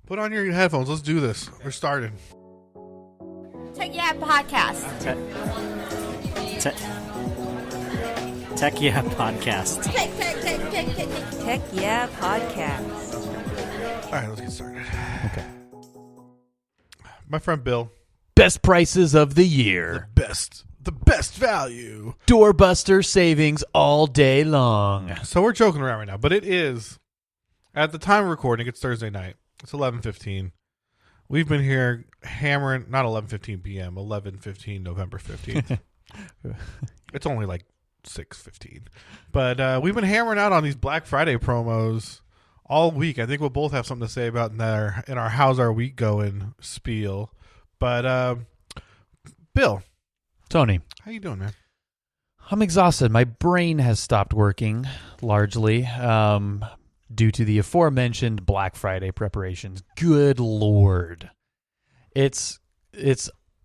Put on your headphones. Let's do this. We're starting. Tech Yeah Podcast. Tech Yeah Podcast. Tech Yeah Podcast. All right, let's get started. Okay. My friend Bill. Best prices of the year. The best value. Doorbuster savings all day long. So we're joking around right now, but it is, at the time of recording, it's Thursday night. It's 11:15. We've been here hammering, not 11:15 p.m., 11:15 November 15th. It's only like 6:15. But we've been hammering out on these Black Friday promos all week. I think we'll both have something to say about in our How's Our Week Going spiel. But Bill. Tony. How you doing, man? I'm exhausted. My brain has stopped working largely due to the aforementioned Black Friday preparations. Good Lord. It's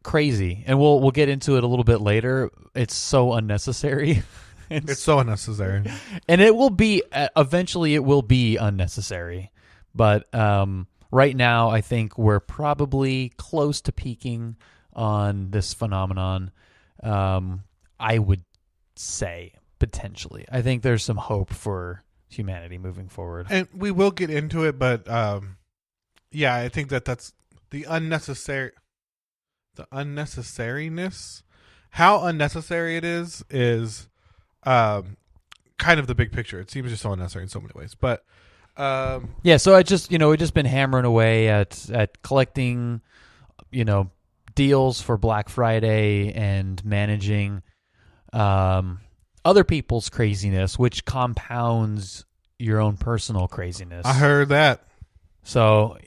crazy. And we'll get into it a little bit later. It's so unnecessary. It's so unnecessary. And it will be, eventually it will be unnecessary. But right now, I think we're probably close to peaking on this phenomenon. I would say potentially. I think there's some hope for humanity moving forward. And we will get into it, but yeah, I think that's the unnecessariness. How unnecessary it is kind of the big picture. It seems just so unnecessary in so many ways. But yeah, so we've just been hammering away at collecting, deals for Black Friday and managing other people's craziness, which compounds your own personal craziness. I heard that. So,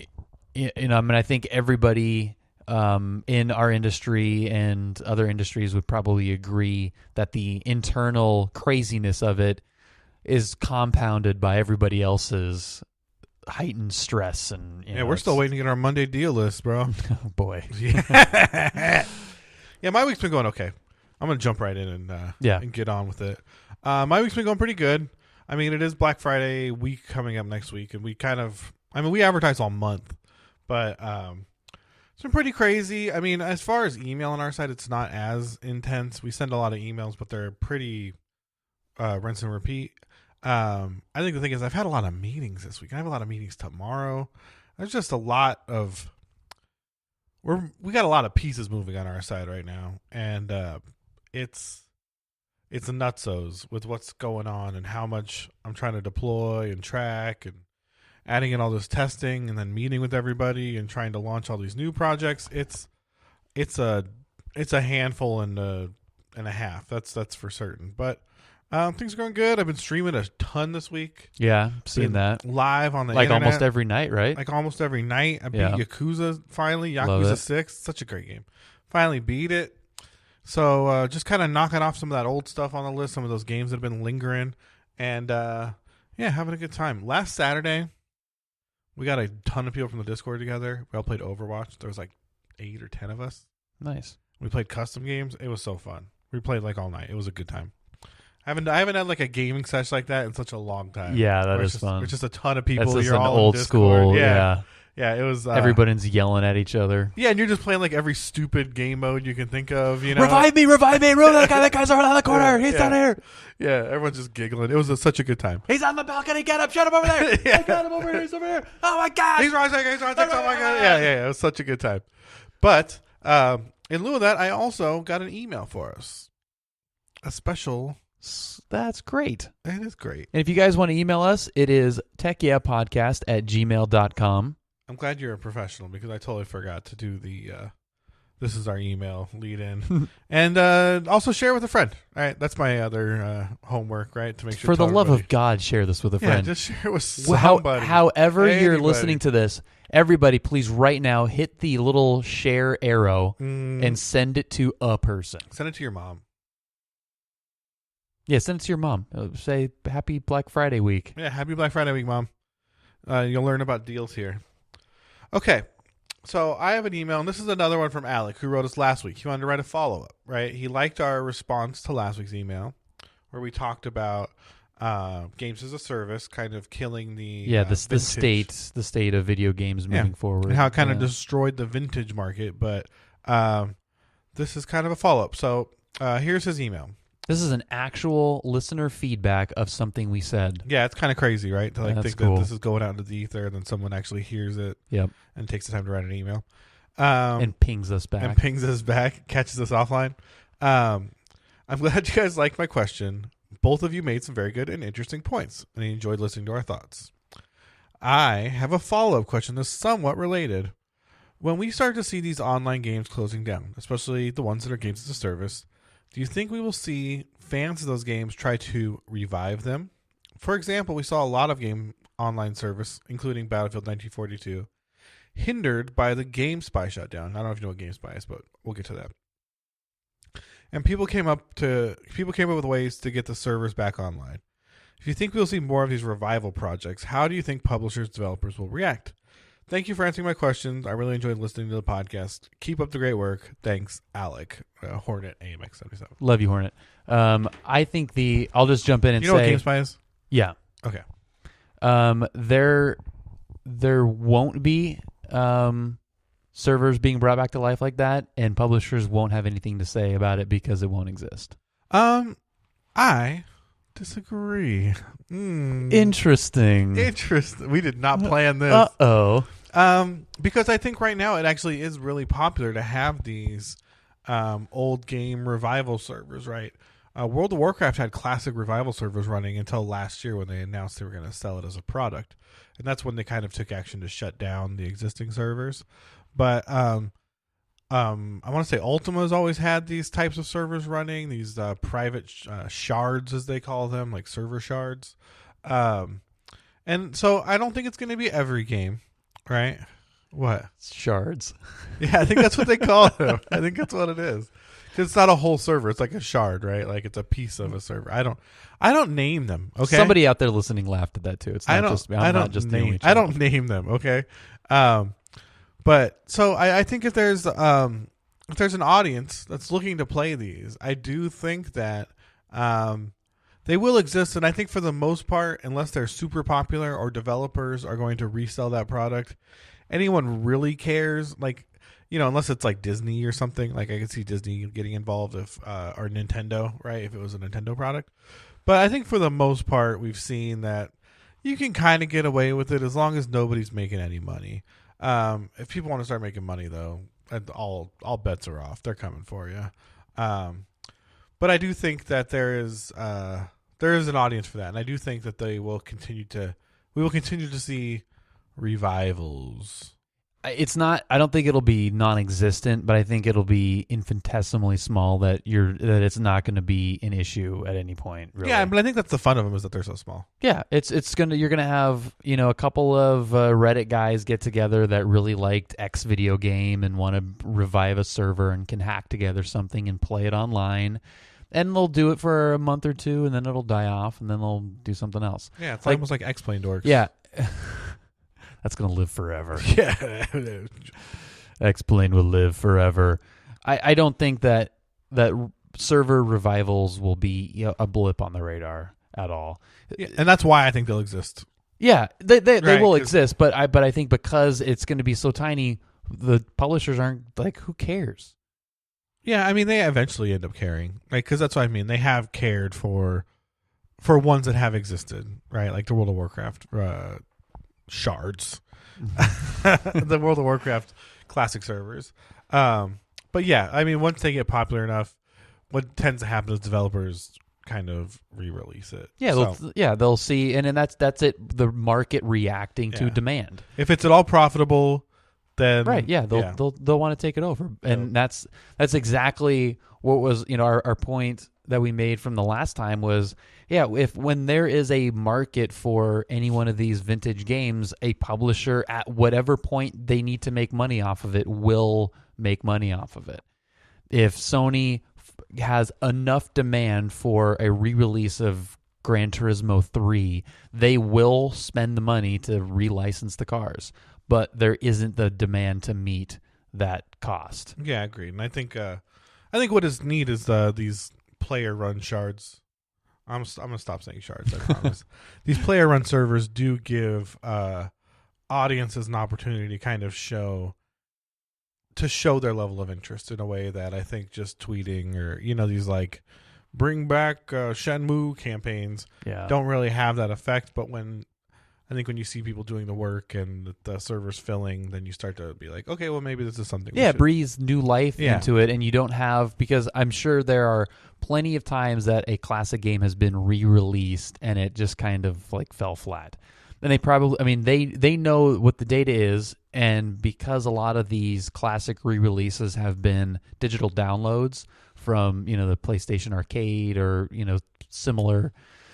I think everybody in our industry and other industries would probably agree that the internal craziness of it is compounded by everybody else's heightened stress. And we're still waiting to get our Monday deal list, bro. Oh boy. Yeah, my week's been going okay. I'm gonna jump right in and get on with it. My week's been going pretty good. I mean, it is Black Friday week coming up next week, and we advertise all month, but it's been pretty crazy. I mean, as far as email on our side, it's not as intense. We send a lot of emails, but they're pretty rinse and repeat. I think the thing is I've had a lot of meetings this week. I have a lot of meetings tomorrow. There's just a lot of we got a lot of pieces moving on our side right now, and it's nutsos with what's going on and how much I'm trying to deploy and track and adding in all this testing and then meeting with everybody and trying to launch all these new projects. It's a handful and a half. That's for certain. But things are going good. I've been streaming a ton this week. Yeah, seen that. Live on the internet. internet. Almost every night, right? Like almost every night. I beat Yakuza finally. Yakuza 6. Such a great game. Finally beat it. So just kind of knocking off some of that old stuff on the list, some of those games that have been lingering. And having a good time. Last Saturday, we got a ton of people from the Discord together. We all played Overwatch. There was like 8 or 10 of us. Nice. We played custom games. It was so fun. We played like all night. It was a good time. I haven't had like a gaming session like that in such a long time. Yeah, that is fun. It's just a ton of people. That's just You're an all old in Discord. school. Yeah, it was. Everybody's yelling at each other. Yeah, and you're just playing like every stupid game mode you can think of. Revive me! Run that guy's around the corner. He's down here. Yeah, everyone's just giggling. It was such a good time. He's on the balcony. Get up! Shut him over there! I got him over here. He's over here. Oh my god! He's rising. Oh my god! Yeah. It was such a good time. But in lieu of that, I also got an email for us. A special. That's great. It is great. And if you guys want to email us, it is techyeahpodcast@gmail.com. I'm glad you're a professional because I totally forgot to do the this is our email lead in. And also share with a friend. All right, that's my other homework, right? To make sure for the love of God, share this with a friend. Yeah, just share it with somebody. However you're listening to this, everybody please right now hit the little share arrow and send it to a person. Send it to your mom. Yeah, send it to your mom. Say happy Black Friday week. Yeah, happy Black Friday week, Mom. You'll learn about deals here. Okay, so I have an email, and this is another one from Alec, who wrote us last week. He wanted to write a follow-up, right? He liked our response to last week's email, where we talked about games as a service, kind of killing the the state of video games moving forward, and how it kind of destroyed the vintage market. But this is kind of a follow up. So here's his email. This is an actual listener feedback of something we said. Yeah, it's kind of crazy, right? To think cool. that this is going out into the ether, and then someone actually hears it, and takes the time to write an email, and pings us back, catches us offline. I'm glad you guys liked my question. Both of you made some very good and interesting points, and I enjoyed listening to our thoughts. I have a follow-up question that's somewhat related. When we start to see these online games closing down, especially the ones that are games as a service, do you think we will see fans of those games try to revive them? For example, we saw a lot of game online service, including Battlefield 1942, hindered by the GameSpy shutdown. I don't know if you know what GameSpy is, but we'll get to that. And people came up with ways to get the servers back online. If you think we'll see more of these revival projects, how do you think publishers, developers will react? Thank you for answering my questions. I really enjoyed listening to the podcast. Keep up the great work. Thanks, Alec. Hornet AMX 77. Love you, Hornet. I think I'll just jump in and say... You know what GameSpy is? Yeah. Okay. There won't be servers being brought back to life like that, and publishers won't have anything to say about it because it won't exist. I disagree. Interesting. We did not plan this. Uh-oh. Because I think right now it actually is really popular to have these old game revival servers, right? World of Warcraft had classic revival servers running until last year when they announced they were going to sell it as a product. And that's when they kind of took action to shut down the existing servers. But I want to say Ultima's always had these types of servers running, these private shards, as they call them, like server shards. And so I don't think it's going to be every game, right? What? Shards. Yeah, I think that's what they call them. I think that's what it is. Because it's not a whole server. It's like a shard, right? Like it's a piece of a server. I don't name them, okay? Somebody out there listening laughed at that too. It's not just me. I don't name them, okay? But so I think if there's an audience that's looking to play these, I do think that they will exist. And I think for the most part, unless they're super popular or developers are going to resell that product, anyone really cares, like, you know, unless it's like Disney or something. Like I could see Disney getting involved or Nintendo, right? If it was a Nintendo product. But I think for the most part, we've seen that you can kind of get away with it as long as nobody's making any money. If people want to start making money, though, all bets are off. They're coming for you. But I do think that there is an audience for that, and I do think that we will continue to see revivals. I don't think it'll be non-existent, but I think it'll be infinitesimally small that it's not going to be an issue at any point. Really. Yeah, but I think that's the fun of them is that they're so small. Yeah, you're gonna have, you know, a couple of Reddit guys get together that really liked X video game and want to revive a server and can hack together something and play it online, and they'll do it for a month or two and then it'll die off and then they'll do something else. Yeah, it's almost like X-Plane Dorks. Yeah. That's going to live forever. Yeah. X-Plane will live forever. I don't think that server revivals will be, you know, a blip on the radar at all. Yeah, and that's why I think they'll exist. Yeah, they will exist, but I think because it's going to be so tiny, the publishers aren't like, who cares? Yeah, I mean, they eventually end up caring, right? Because that's what I mean. They have cared for ones that have existed, right? Like the World of Warcraft shards, the World of Warcraft classic servers. But yeah, I mean, once they get popular enough, what tends to happen is developers kind of re-release it. Yeah, they'll see, and then that's it. The market reacting to demand. If it's at all profitable, then right, they'll want to take it over, and that's exactly what was, you know, our point that we made from the last time was, when there is a market for any one of these vintage games, a publisher at whatever point they need to make money off of it will make money off of it. If Sony has enough demand for a re-release of Gran Turismo 3, they will spend the money to relicense the cars, but there isn't the demand to meet that cost. Yeah, agreed. And I think what is neat is these player-run shards. I'm gonna stop saying shards. I promise. These player-run servers do give audiences an opportunity to kind of show their level of interest in a way that I think just tweeting or these like bring back Shenmue campaigns don't really have that effect. But when you see people doing the work and the server's filling, then you start to be like, okay, well maybe this is something. Yeah, breathes new life into it, and you don't have, because I'm sure there are plenty of times that a classic game has been re-released and it just kind of like fell flat. And they probably, they know what the data is, and because a lot of these classic re-releases have been digital downloads from the PlayStation Arcade or similar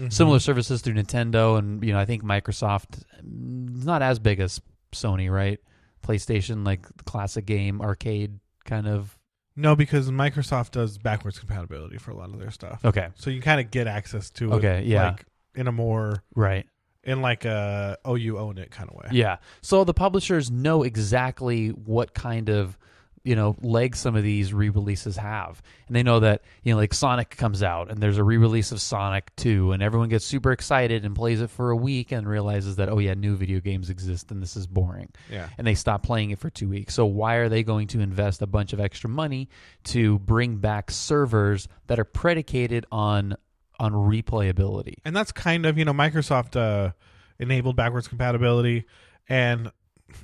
services through Nintendo, and I think Microsoft, not as big as Sony, right? PlayStation, like the classic game arcade kind of. No, because Microsoft does backwards compatibility for a lot of their stuff. Okay, so you kind of get access to it. Okay, yeah, like in a more right. In like a you own it kind of way. Yeah. So the publishers know exactly what kind of legs some of these re-releases have. And they know that, like Sonic comes out and there's a re-release of Sonic 2 and everyone gets super excited and plays it for a week and realizes that, oh yeah, new video games exist and this is boring. Yeah. And they stop playing it for 2 weeks. So why are they going to invest a bunch of extra money to bring back servers that are predicated on replayability? And that's kind of, Microsoft enabled backwards compatibility, and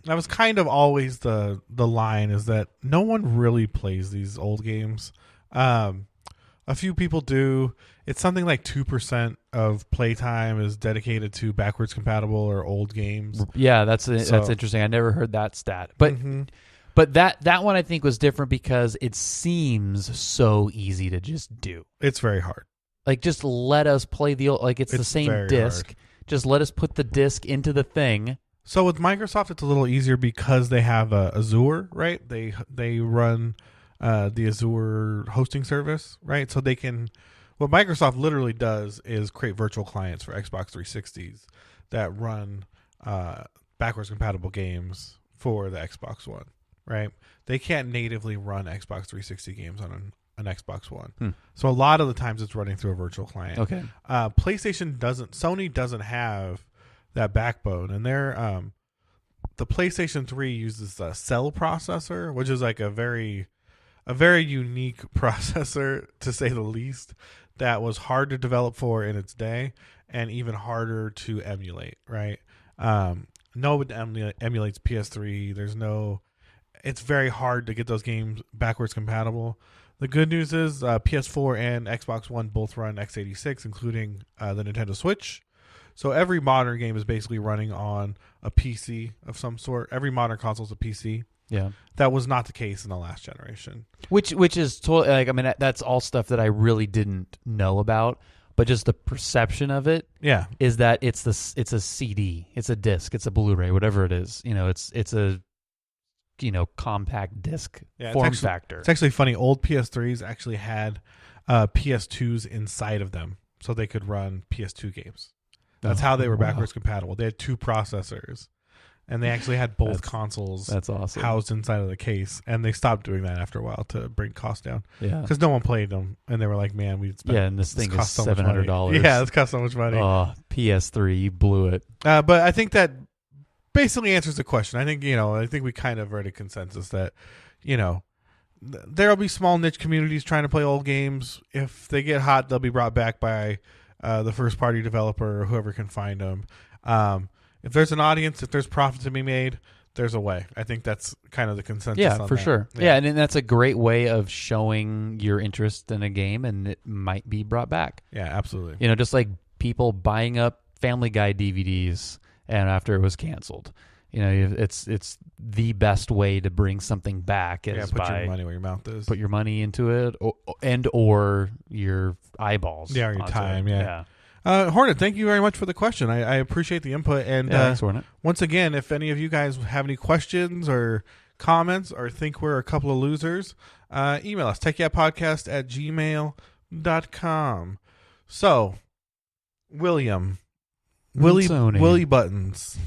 that was kind of always the line, is that no one really plays these old games. A few people do. It's something like 2% of playtime is dedicated to backwards compatible or old games. Yeah, that's interesting. I never heard that stat. But But that one I think was different because it seems so easy to just do. It's very hard. Like, just let us play it's the same disc. Hard. Just let us put the disc into the thing. So with Microsoft, it's a little easier because they have Azure, right? They run the Azure hosting service, right? So they can. What Microsoft literally does is create virtual clients for Xbox 360s that run backwards compatible games for the Xbox One, right? They can't natively run Xbox 360 games on an Xbox One. So a lot of the times it's running through a virtual client. Okay. Sony doesn't have that backbone, and the PlayStation 3 uses a Cell processor, which is like a very unique processor, to say the least, that was hard to develop for in its day and even harder to emulate, right? No one emulates PS3. It's very hard to get those games backwards compatible. The good news is PS4 and Xbox One both run x86, including the Nintendo Switch. So every modern game is basically running on a PC of some sort. Every modern console is a PC. Yeah, that was not the case in the last generation. Which is totally that's all stuff that I really didn't know about. But just the perception of it, is that it's a CD, it's a disc, it's a Blu-ray, whatever it is. It's a compact disc form factor. It's actually funny. Old PS3s actually had PS2s inside of them, so they could run PS2 games. That's how they were backwards compatible. They had two processors, and they actually had both consoles. That's awesome. Housed inside of the case, and they stopped doing that after a while to bring costs down. Yeah, because no one played them, and they were like, "Man, we spent and this thing is $700. Yeah, this costs so much money." Oh, PS3, you blew it. But I think that basically answers the question. I think we kind of are at a consensus that there'll be small niche communities trying to play old games. If they get hot, they'll be brought back by the first party developer or whoever can find them. If there's an audience, if there's profit to be made, there's a way. I think that's kind of the consensus. Yeah, on for that. Sure. Yeah, and that's a great way of showing your interest in a game, and it might be brought back. Yeah, absolutely. Just like people buying up Family Guy DVDs and after it was canceled. It's the best way to bring something back is put your money where your mouth is. Put your money into it, or your eyeballs. Yeah, or your time. Yeah. Hornet, thank you very much for the question. I appreciate the input. And thanks, Hornet. Once again, if any of you guys have any questions or comments or think we're a couple of losers, email us, techyapodcast@gmail.com. So, Willie Buttons.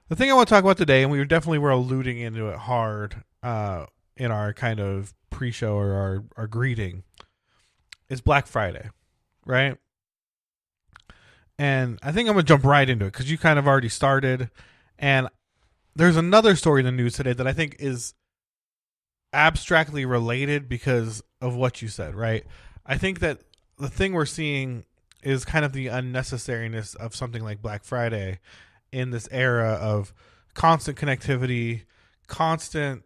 The thing I want to talk about today, and we were alluding into it hard in our kind of pre-show or our greeting, is Black Friday, right? And I think I'm going to jump right into it because you kind of already started. And there's another story in the news today that I think is abstractly related because of what you said, right? I think that the thing we're seeing is kind of the unnecessariness of something like Black Friday in this era of constant connectivity, constant,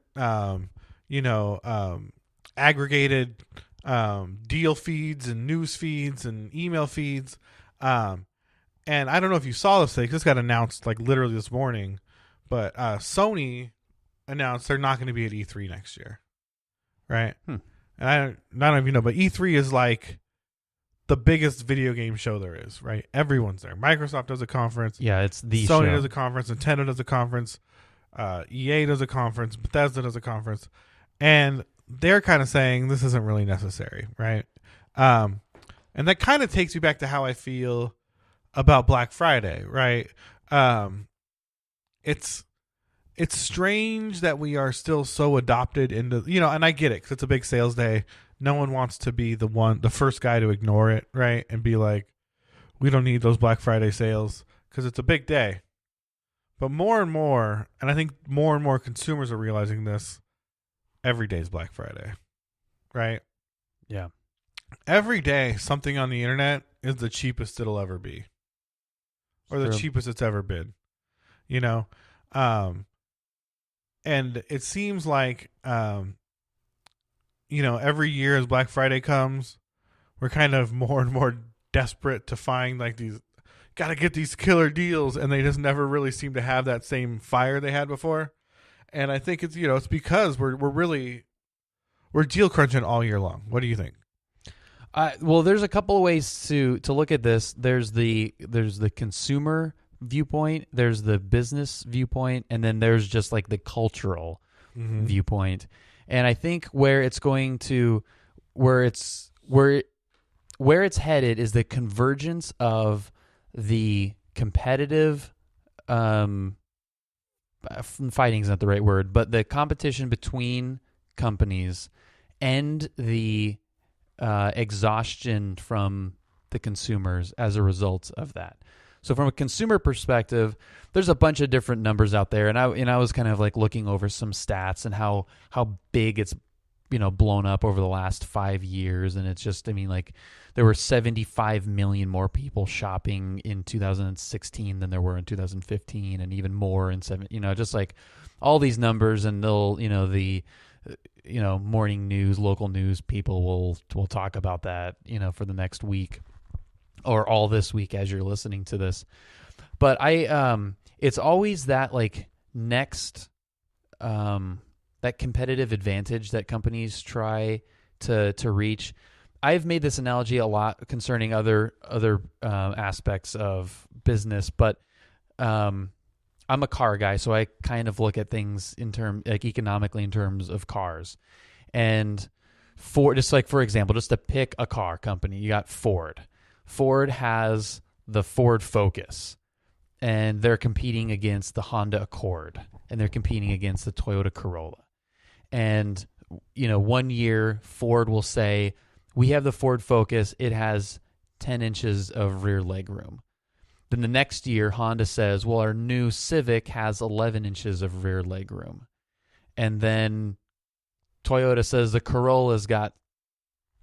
aggregated deal feeds and news feeds and email feeds. And I don't know if you saw this thing, 'cause this got announced like literally this morning, but Sony announced they're not going to be at E3 next year, right? And I don't know if you know, but E3 is like the biggest video game show there is, right? Everyone's there. Microsoft does a conference. Yeah, it's the Sony show. does a conference. Nintendo does a conference. EA does a conference. Bethesda does a conference. And they're kind of saying this isn't really necessary, right? And that kind of takes me back to how I feel about Black Friday, right? It's strange that we are still so adopted into, and I get it because it's a big sales day. No one wants to be the first guy to ignore it, right? And be like, we don't need those Black Friday sales because it's a big day. But more and more, and I think more and more consumers are realizing this, every day is Black Friday, right? Yeah. Every day, something on the internet is the cheapest it'll ever be. Or the cheapest it's ever been, and it seems like, every year as Black Friday comes, we're kind of more and more desperate to find like these, got to get these killer deals, and they just never really seem to have that same fire they had before. And I think it's, it's because we're deal crunching all year long. What do you think? Well, there's a couple of ways to look at this. There's the consumer viewpoint, there's the business viewpoint, and then there's just like the cultural viewpoint. And I think where it's headed is the convergence of the competitive, fighting is not the right word, but the competition between companies and the exhaustion from the consumers as a result of that. So from a consumer perspective, there's a bunch of different numbers out there, and I was kind of like looking over some stats and how big it's blown up over the last 5 years, and it's just, there were 75 million more people shopping in 2016 than there were in 2015, and even more in just like all these numbers, and they'll morning news, local news people will talk about that for the next week or all this week as you're listening to this. But it's always that like next that competitive advantage that companies try to reach. I've made this analogy a lot concerning other aspects of business, but I'm a car guy, so I kind of look at things economically in terms of cars. And for example, just to pick a car company, you got Ford. Ford has the Ford Focus, and they're competing against the Honda Accord, and they're competing against the Toyota Corolla. And 1 year Ford will say, we have the Ford Focus, it has 10 inches of rear leg room. Then the next year, Honda says, well, our new Civic has 11 inches of rear leg room. And then Toyota says the Corolla's got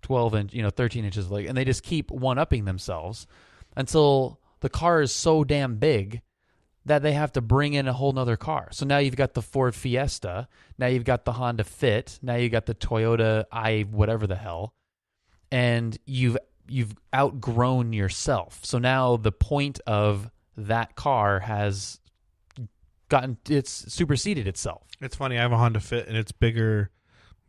13 inches of leg. And they just keep one-upping themselves until the car is so damn big that they have to bring in a whole nother car. So now you've got the Ford Fiesta. Now you've got the Honda Fit. Now you've got the Toyota whatever the hell. And you've outgrown yourself. So now the point of that car has it's superseded itself. It's funny. I have a Honda Fit, and it's bigger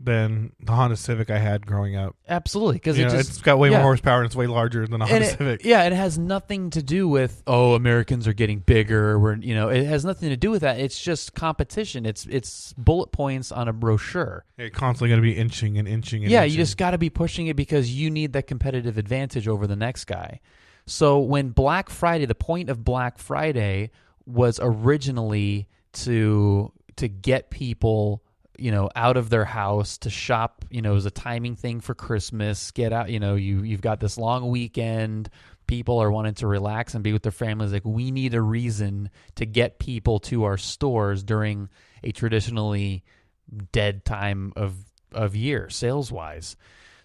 than the Honda Civic I had growing up. Absolutely, because it's got way more horsepower, and it's way larger than a Honda Civic. Yeah, it has nothing to do with Americans are getting bigger. It has nothing to do with that. It's just competition. It's bullet points on a brochure. You're constantly going to be inching and inching. You just got to be pushing it because you need that competitive advantage over the next guy. So when Black Friday, the point of Black Friday was originally to get people out of their house to shop, it was a timing thing for Christmas, get out, you've got this long weekend, people are wanting to relax and be with their families, like we need a reason to get people to our stores during a traditionally dead time of year sales wise.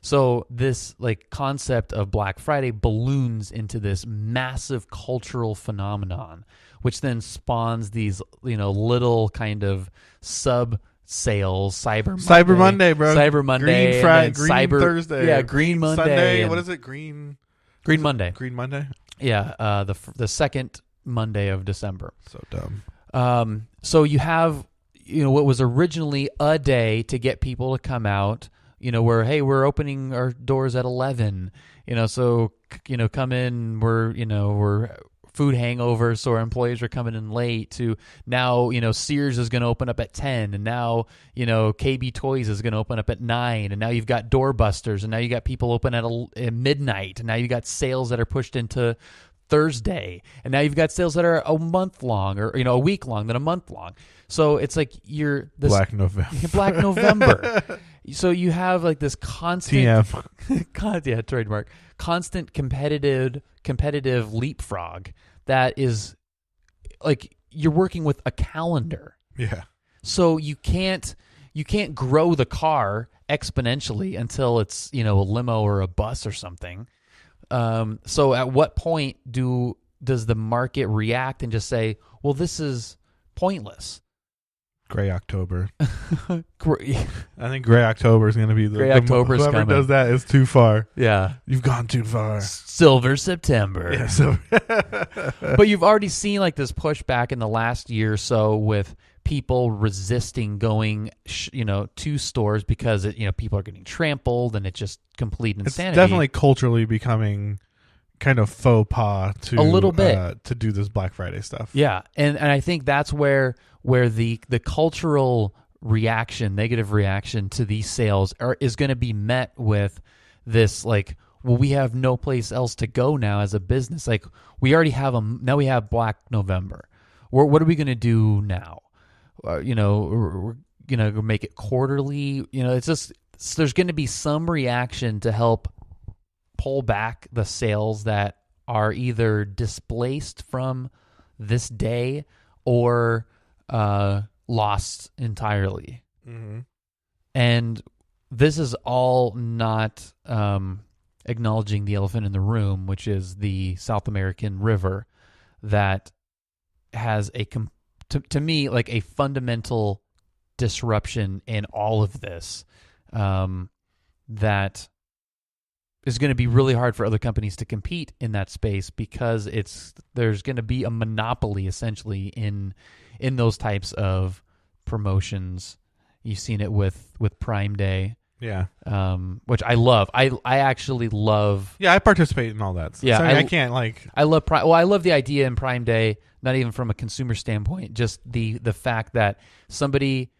So this like concept of Black Friday balloons into this massive cultural phenomenon, which then spawns these, little kind of sub sales, Cyber Monday, bro. Cyber Monday, Green Friday, Green Cyber Thursday, yeah, Green Monday, Sunday. What is it? Green Monday. Green Monday. Yeah, the second Monday of December. So dumb. So you have what was originally a day to get people to come out. Where, hey, we're opening our doors at 11, so, come in, we're food hangovers, so our employees are coming in late, to now, Sears is going to open up at 10, and now, KB Toys is going to open up at 9, and now you've got doorbusters, and now you got people open at midnight, and now you got sales that are pushed into Thursday, and now you've got sales that are a month long, or a week long, then a month long. So it's like you're this Black November. Black November. So you have like this constant TM. trademark, constant competitive leapfrog that is like you're working with a calendar. Yeah. So you can't grow the car exponentially until it's, a limo or a bus or something. So at what point does the market react and just say, well, this is pointless? Gray October. I think Gray October is going to be Gray October's whoever coming. does that is too far. Yeah. You've gone too far. Silver September. Yeah, so But you've already seen like this pushback in the last year or so with people resisting going, to stores because people are getting trampled and it's just complete insanity. It's definitely culturally becoming kind of faux pas to a little bit to do this Black Friday stuff. Yeah, and I think that's where the cultural reaction, negative reaction to these sales is going to be met with this like, well, we have no place else to go now as a business. Like we already have now we have Black November. What are we going to do now? We're going to make it quarterly. It's just there's going to be some reaction to help pull back the sales that are either displaced from this day or lost entirely. Mm-hmm. And this is all not acknowledging the elephant in the room, which is the South American river that has to me, like a fundamental disruption in all of this that is going to be really hard for other companies to compete in that space because there's going to be a monopoly essentially in those types of promotions. You've seen it with Prime Day. Yeah. Which I love. I actually love. Yeah, I participate in all that. Yeah, so I can't I love Prime. Well, I love the idea in Prime Day, not even from a consumer standpoint, just the fact that somebody,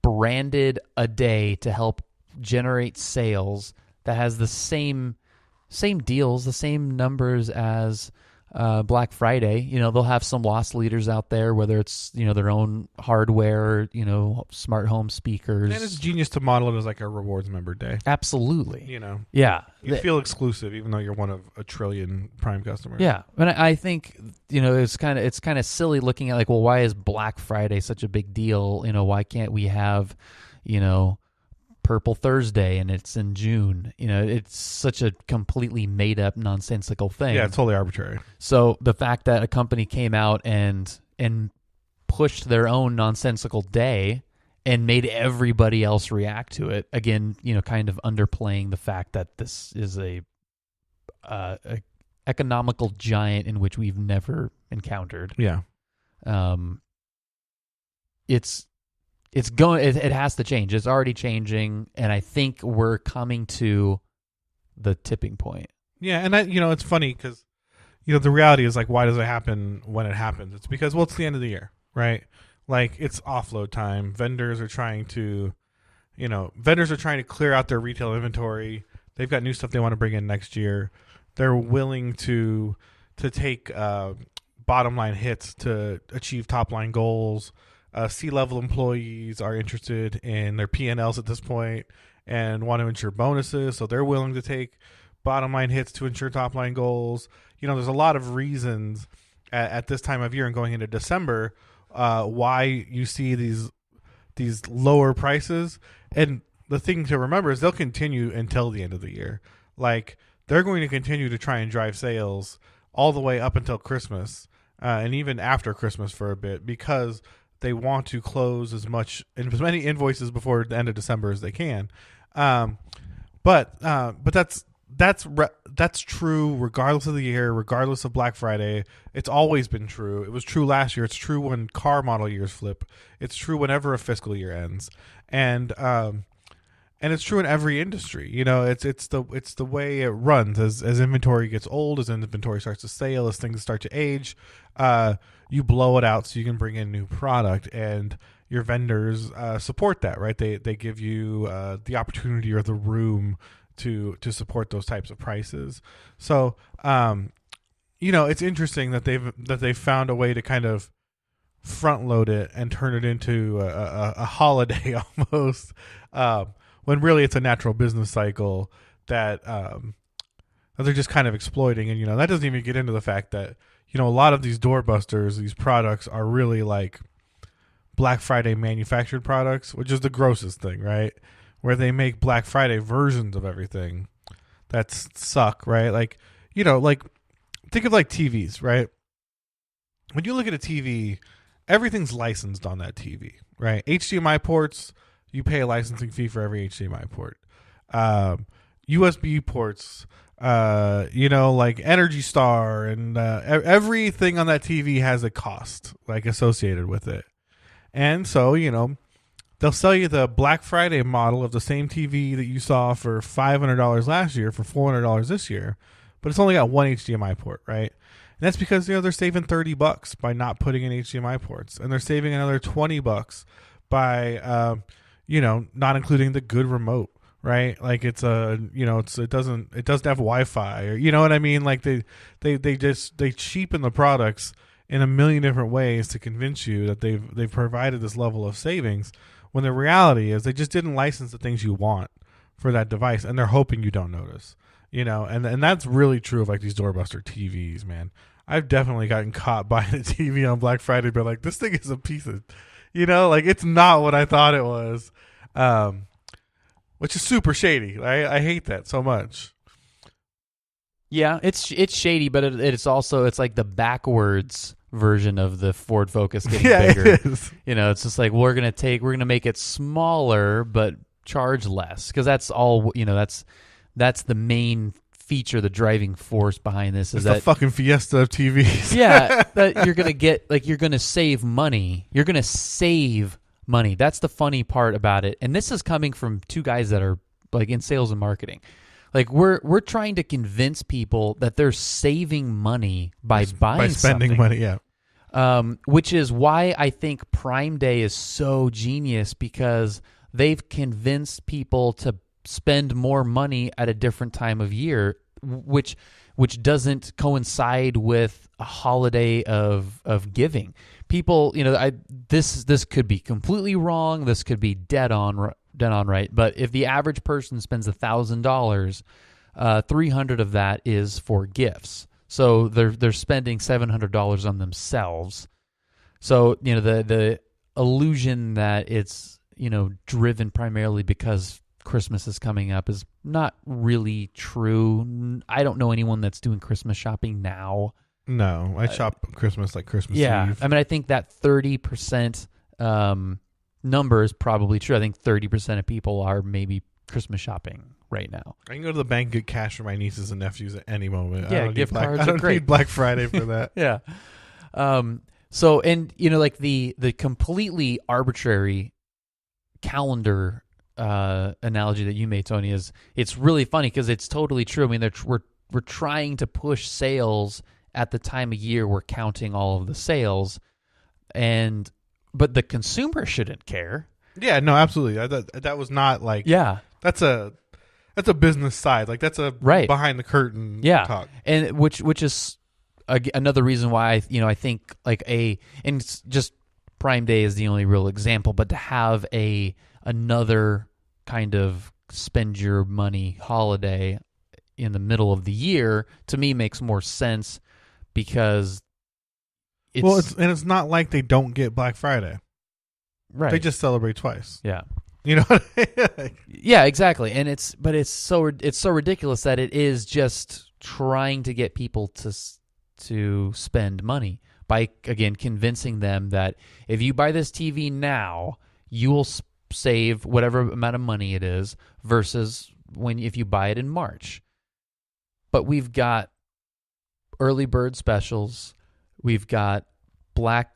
branded a day to help generate sales that has the same deals, the same numbers as Black Friday. They'll have some loss leaders out there, whether it's their own hardware, smart home speakers. And it's genius to model it as like a rewards member day. Absolutely. Yeah. You feel exclusive even though you're one of a trillion Prime customers. Yeah, and I think it's kind of silly looking at like, well, why is Black Friday such a big deal? Why can't we have Purple Thursday and it's in June? It's such a completely made up nonsensical thing. Yeah, it's totally arbitrary. So the fact that a company came out and pushed their own nonsensical day and made everybody else react to it, again, kind of underplaying the fact that this is a economical giant in which we've never encountered. Yeah. It has to change. It's already changing, and I think we're coming to the tipping point. Yeah, and it's funny because the reality is like, why does it happen when it happens? It's because it's the end of the year, right? Like it's offload time. Vendors are trying to clear out their retail inventory. They've got new stuff they want to bring in next year. They're willing to take bottom line hits to achieve top line goals. C-level employees are interested in their P&Ls at this point and want to ensure bonuses, so they're willing to take bottom line hits to ensure top line goals. There's a lot of reasons at this time of year and going into December why you see these lower prices. And the thing to remember is they'll continue until the end of the year. Like, they're going to continue to try and drive sales all the way up until Christmas and even after Christmas for a bit, because they want to close as many invoices before the end of December as they can. But that's true regardless of the year, regardless of Black Friday. It's always been true. It was true last year. It's true when car model years flip. It's true whenever a fiscal year ends, and it's true in every industry. It's the way it runs. As inventory gets old, as inventory starts to stale, as things start to age, you blow it out so you can bring in new product, and your vendors support that, right? They give you the opportunity or the room to support those types of prices. So, it's interesting that they've found a way to kind of front load it and turn it into a holiday almost, when really it's a natural business cycle that they're just kind of exploiting. And that doesn't even get into the fact that a lot of these doorbusters, these products are really like Black Friday manufactured products, which is the grossest thing, right? Where they make Black Friday versions of everything that suck, right? Like, think of like TVs, right? When you look at a TV, everything's licensed on that TV, right? HDMI ports, you pay a licensing fee for every HDMI port. USB ports, like Energy Star, and everything on that TV has a cost like associated with it. And so, they'll sell you the Black Friday model of the same TV that you saw for $500 last year for $400 this year, but it's only got one HDMI port, right? And that's because they're saving $30 by not putting in HDMI ports, and they're saving another $20 by not including the good remote, right? Like it doesn't have Wi-Fi, or you know what I mean? Like they cheapen the products in a million different ways to convince you that they've provided this level of savings, when the reality is they just didn't license the things you want for that device, and they're hoping you don't notice. And that's really true of like these doorbuster TVs, man. I've definitely gotten caught buying a TV on Black Friday, but like, this thing is a piece of, like, it's not what I thought it was, which is super shady. I hate that so much. Yeah, it's shady, but it's also like the backwards version of the Ford Focus getting bigger. It is. It's just like we're gonna make it smaller but charge less, because that's all. That's the main feature, the driving force behind this is that the fucking Fiesta of TVs. Yeah, that you're gonna save money. You're gonna save money. That's the funny part about it. And this is coming from two guys that are like in sales and marketing. Like we're trying to convince people that they're saving money by spending something. Money, yeah. Which is why I think Prime Day is so genius, because they've convinced people to spend more money at a different time of year, which doesn't coincide with a holiday of giving. People, this could be completely wrong. This could be dead on right. But if the average person spends $1,000, $300 of that is for gifts. So they're spending $700 on themselves. So the illusion that it's driven primarily because Christmas is coming up is not really true. I don't know anyone that's doing Christmas shopping now. No, I shop Christmas like Christmas Eve. I mean, I think that 30% number is probably true. I think 30% of people are maybe Christmas shopping right now. I can go to the bank and get cash for my nieces and nephews at any moment. Yeah, gift cards I don't are great. need Black Friday for that. Yeah. So, and like the completely arbitrary calendar analogy that you made, Tony, is it's really funny because it's totally true. I mean, we're trying to push sales at the time of year we're counting all of the sales, but the consumer shouldn't care. Yeah, no, absolutely. That was not like, that's a business side. Like that's a behind the curtain talk. And which is another reason why I think like and it's just Prime Day is the only real example, but to have another kind of spend your money holiday, in the middle of the year, to me makes more sense because it's not like they don't get Black Friday. Right. They just celebrate twice. Yeah. You know what I mean? Yeah, exactly. And it's so ridiculous that it is just trying to get people to spend money by, again, convincing them that if you buy this TV now, you will save whatever amount of money it is versus if you buy it in March. But we've got early bird specials. We've got Black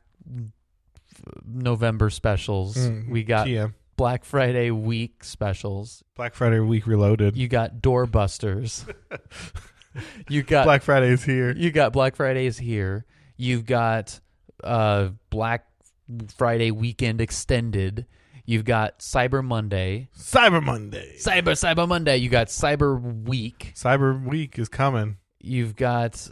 November specials. We got Black Friday week specials. Black Friday week reloaded. You got doorbusters. You got Black Friday is here. You got Black Friday is here. You've got Black Friday weekend extended. You've got Cyber Monday. Cyber Monday. Cyber Monday. You got Cyber Week. Cyber Week is coming. You've got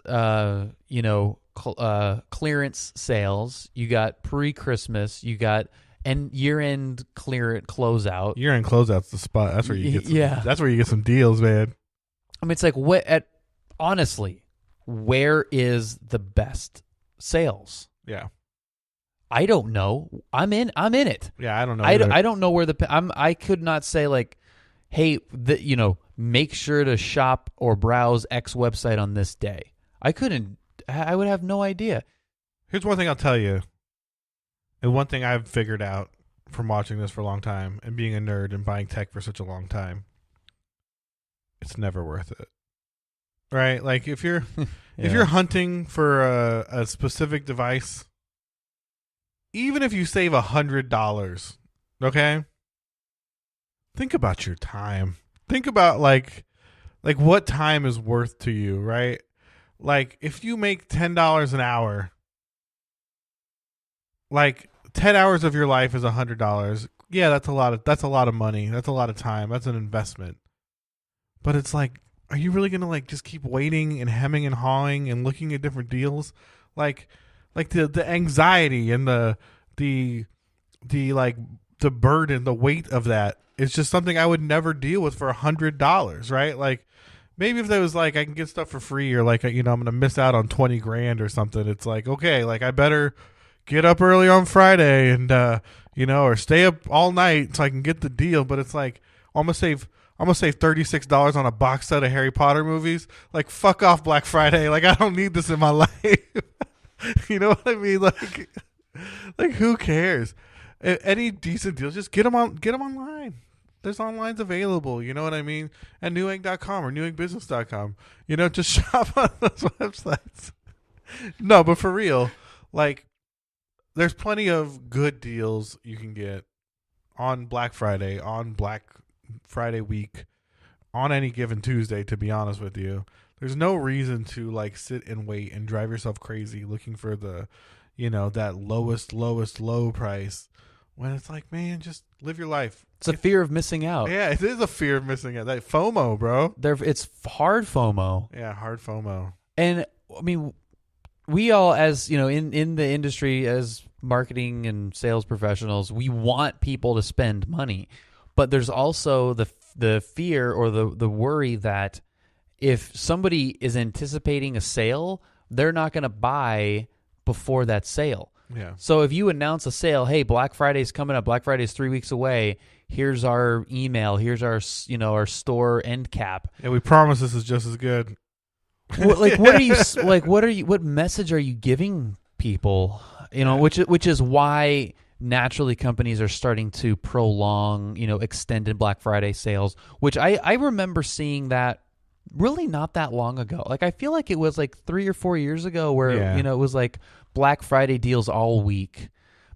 clearance sales. You got pre-Christmas. You got year-end closeout. Year-end closeout's the spot. That's where you get that's where you get some deals, man. I mean, it's like honestly, where is the best sales? Yeah. I don't know. I'm in it. Yeah, I don't know. I don't know where I could not say like, hey, make sure to shop or browse X website on this day. I would have no idea. Here's one thing I'll tell you. And one thing I've figured out from watching this for a long time and being a nerd and buying tech for such a long time. It's never worth it. Right? Like if you're if you're hunting for a specific device, even if you save $100, okay? Think about your time. Think about like what time is worth to you, right? Like if you make $10 an hour, like 10 hours of your life is $100. Yeah, that's a lot of money. That's a lot of time. That's an investment. But it's like, are you really gonna like just keep waiting and hemming and hawing and looking at different deals? Like the anxiety and the burden, the weight of that is just something I would never deal with for $100, right? Like maybe if there was like I can get stuff for free or like I'm gonna miss out on $20,000 or something. It's like, okay, like I better get up early on Friday and or stay up all night so I can get the deal. But it's like I'm gonna save $36 on a box set of Harry Potter movies. Like fuck off Black Friday. Like I don't need this in my life. You know what I mean? Like who cares? Any decent deals, just get them online. There's onlines available. You know what I mean? At newegg.com or neweggbbusiness.com. Just shop on those websites. No, but for real, like there's plenty of good deals you can get on Black Friday, on Black Friday week, on any given Tuesday, to be honest with you. There's no reason to like sit and wait and drive yourself crazy looking for the, that lowest low price when it's like, man, just live your life. It's a fear of missing out. Yeah, it is a fear of missing out. That FOMO, bro. It's hard FOMO. Yeah, hard FOMO. And I mean, we all, as in the industry as marketing and sales professionals, we want people to spend money, but there's also the fear or the worry that if somebody is anticipating a sale, they're not going to buy before that sale. Yeah. So if you announce a sale, hey, Black Friday's coming up. Black Friday's 3 weeks away. Here's our email. Here's our our store end cap. Yeah, we promise this is just as good. What message are you giving people? Which is why naturally companies are starting to prolong, extended Black Friday sales, which I remember seeing that really not that long ago. Like I feel like it was like 3 or 4 years ago where it was like Black Friday deals all week,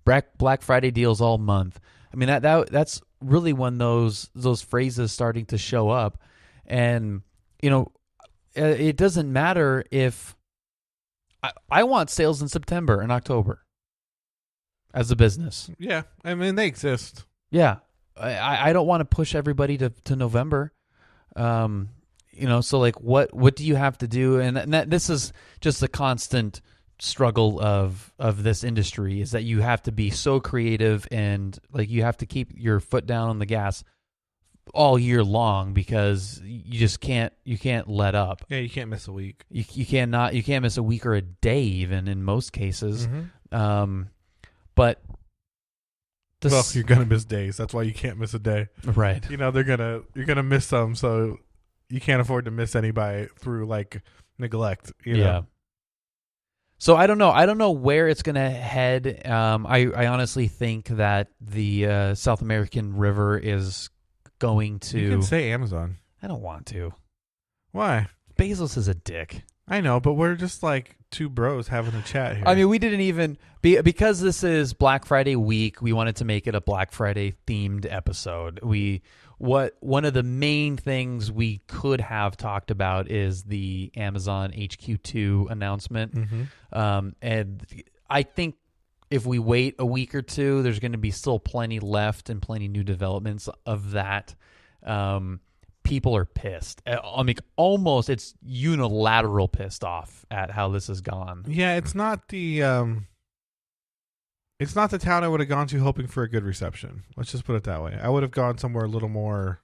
Black Friday deals all month. I mean that's really when those phrases starting to show up, and it doesn't matter if I want sales in September and October as a business. Yeah, I mean they exist. Yeah, I don't want to push everybody to November. So like what do you have to do? And this is just a constant struggle of this industry, is that you have to be so creative and like you have to keep your foot down on the gas all year long because you just can't let up. Yeah, you can't miss a week. You can't miss a week or a day even in most cases. But you're gonna miss days. That's why you can't miss a day. Right. You're gonna miss some, so you can't afford to miss anybody through like neglect. Yeah. So I don't know where it's gonna head. I honestly think that the South American river is going to. You can say Amazon. I don't want to. Why? Bezos is a dick. I know, but we're just like two bros having a chat here. I mean, we didn't even because this is Black Friday week. We wanted to make it a Black Friday themed episode. One of the main things we could have talked about is the Amazon HQ2 announcement, and I think if we wait a week or two, there's going to be still plenty left and plenty new developments of that. People are pissed. I mean, almost it's unilateral pissed off at how this has gone. Yeah, it's not the town I would have gone to hoping for a good reception. Let's just put it that way. I would have gone somewhere a little more.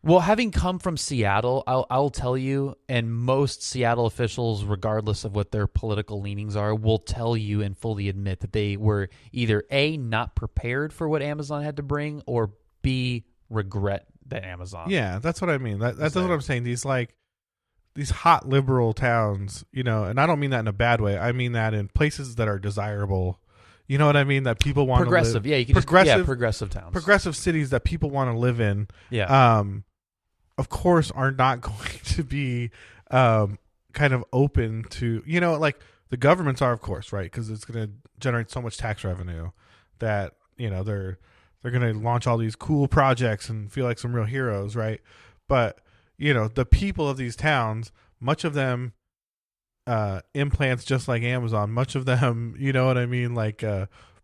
Well, having come from Seattle, I'll tell you, and most Seattle officials, regardless of what their political leanings are, will tell you and fully admit that they were either A, not prepared for what Amazon had to bring, or B, regret that Amazon. Yeah, that's what I mean. That's what I'm saying. These hot liberal towns, and I don't mean that in a bad way. I mean that in places that are desirable. You know what I mean? That people want progressive. to live. Yeah, you can progressive towns. Progressive cities that people want to live in. Yeah. Of course, are not going to be kind of open to, like the governments are, of course, right? Because it's going to generate so much tax revenue that, they're going to launch all these cool projects and feel like some real heroes, right? But, the people of these towns, much of them implants just like Amazon, much of them, you know what I mean? Like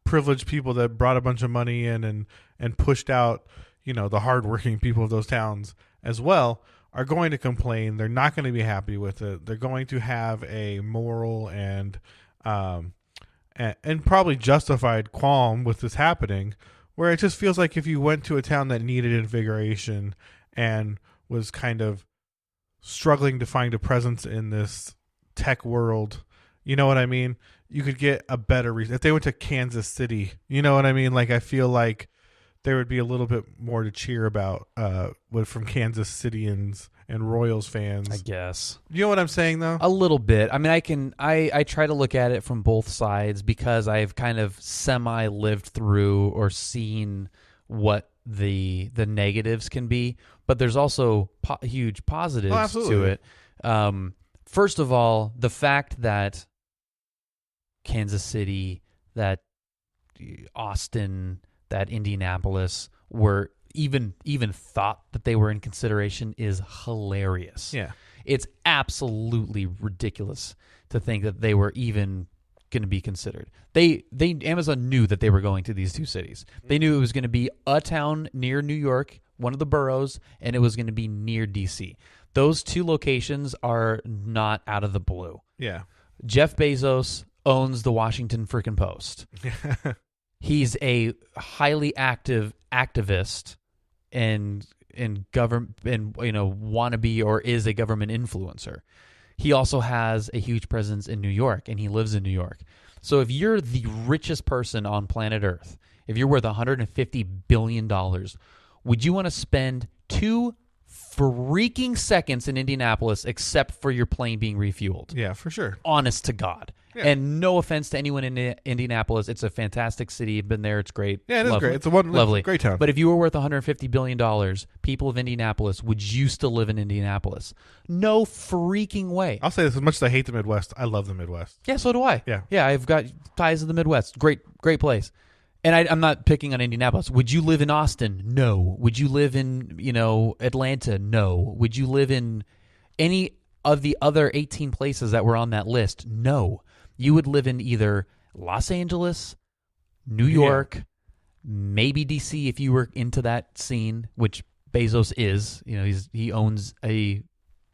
privileged people that brought a bunch of money in and pushed out, the hardworking people of those towns as well, are going to complain. They're not going to be happy with it. They're going to have a moral and probably justified qualm with this happening, where it just feels like if you went to a town that needed invigoration and was kind of struggling to find a presence in this tech world, you know what I mean? You could get a better reason. If they went to Kansas City, you know what I mean? Like, I feel like there would be a little bit more to cheer about from Kansas Cityans and Royals fans, I guess. You know what I'm saying, though? A little bit. I mean, I try to look at it from both sides because I've kind of semi-lived through or seen what the negatives can be, but there's also huge positives to it. First of all, the fact that Kansas City, that Austin, that Indianapolis were even thought that they were in consideration is hilarious. Yeah. It's absolutely ridiculous to think that they were even going to be considered. Amazon knew that they were going to these two cities. They knew it was going to be a town near New York, one of the boroughs, and it was going to be near DC. Those two locations are not out of the blue. Yeah. Jeff Bezos owns the Washington frickin' Post. He's a highly active activist and government and wannabe or is a government influencer. He also has a huge presence in New York, and he lives in New York. So if you're the richest person on planet Earth, if you're worth $150 billion, would you want to spend 2 freaking seconds in Indianapolis except for your plane being refueled? Yeah, for sure. Honest to God. Yeah. And no offense to anyone in Indianapolis. It's a fantastic city. I've been there. It's great. Yeah, it is lovely. great. It's a lovely, great town. But if you were worth $150 billion, people of Indianapolis, would you still live in Indianapolis? No freaking way. I'll say this, as much as I hate the Midwest, I love the Midwest. Yeah, so do I. Yeah. Yeah, I've got ties to the Midwest. Great place. And I'm not picking on Indianapolis. Would you live in Austin? No. Would you live in, Atlanta? No. Would you live in any of the other 18 places that were on that list? No. You would live in either Los Angeles, New York, maybe DC if you were into that scene, which Bezos is. He owns a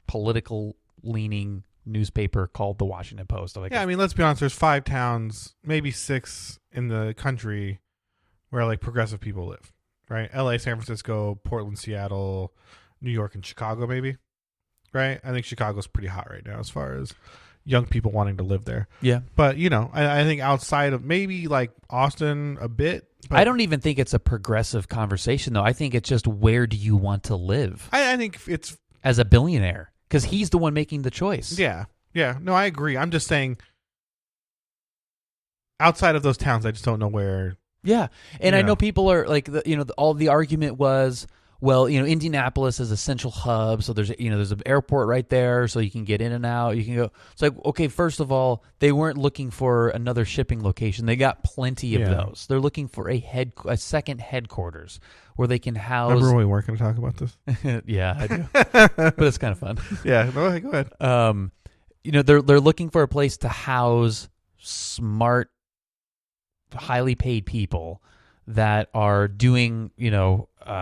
political leaning newspaper called the Washington Post. I mean, let's be honest. There's 5 towns, maybe 6 in the country where like progressive people live. right? LA, San Francisco, Portland, Seattle, New York, and Chicago, maybe, right? I think Chicago's pretty hot right now as far as young people wanting to live there. Yeah. But, I think outside of maybe like Austin a bit. But I don't even think it's a progressive conversation, though. I think it's just, where do you want to live? I think it's... As a billionaire, because he's the one making the choice. Yeah. Yeah. No, I agree. I'm just saying, outside of those towns, I just don't know where... Yeah. And I know people are like, all the argument was, well, Indianapolis is a central hub, so there's an airport right there, so you can get in and out. You can go. It's like, okay, first of all, they weren't looking for another shipping location. They got plenty of those. They're looking for a second headquarters where they can house. Remember when we weren't going to talk about this? Yeah, I do. But it's kind of fun. Yeah, go ahead. They're looking for a place to house smart, highly paid people that are doing, they're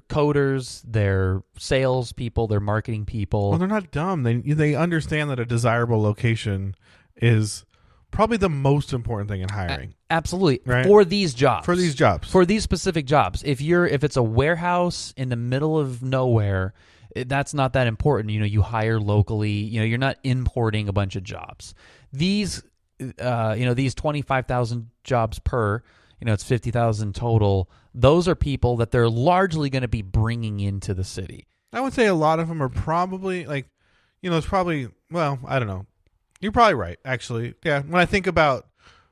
coders, they're sales people, they're marketing people. Well, they're not dumb. They understand that a desirable location is probably the most important thing in hiring. Absolutely. Right? For these jobs. For these jobs. For these specific jobs. If it's a warehouse in the middle of nowhere, that's not that important. You hire locally. You're not importing a bunch of jobs. These 25,000 jobs per, it's 50,000 total. Those are people that they're largely going to be bringing into the city. I would say a lot of them are probably like, it's probably, well, I don't know. You're probably right, actually. Yeah. When I think about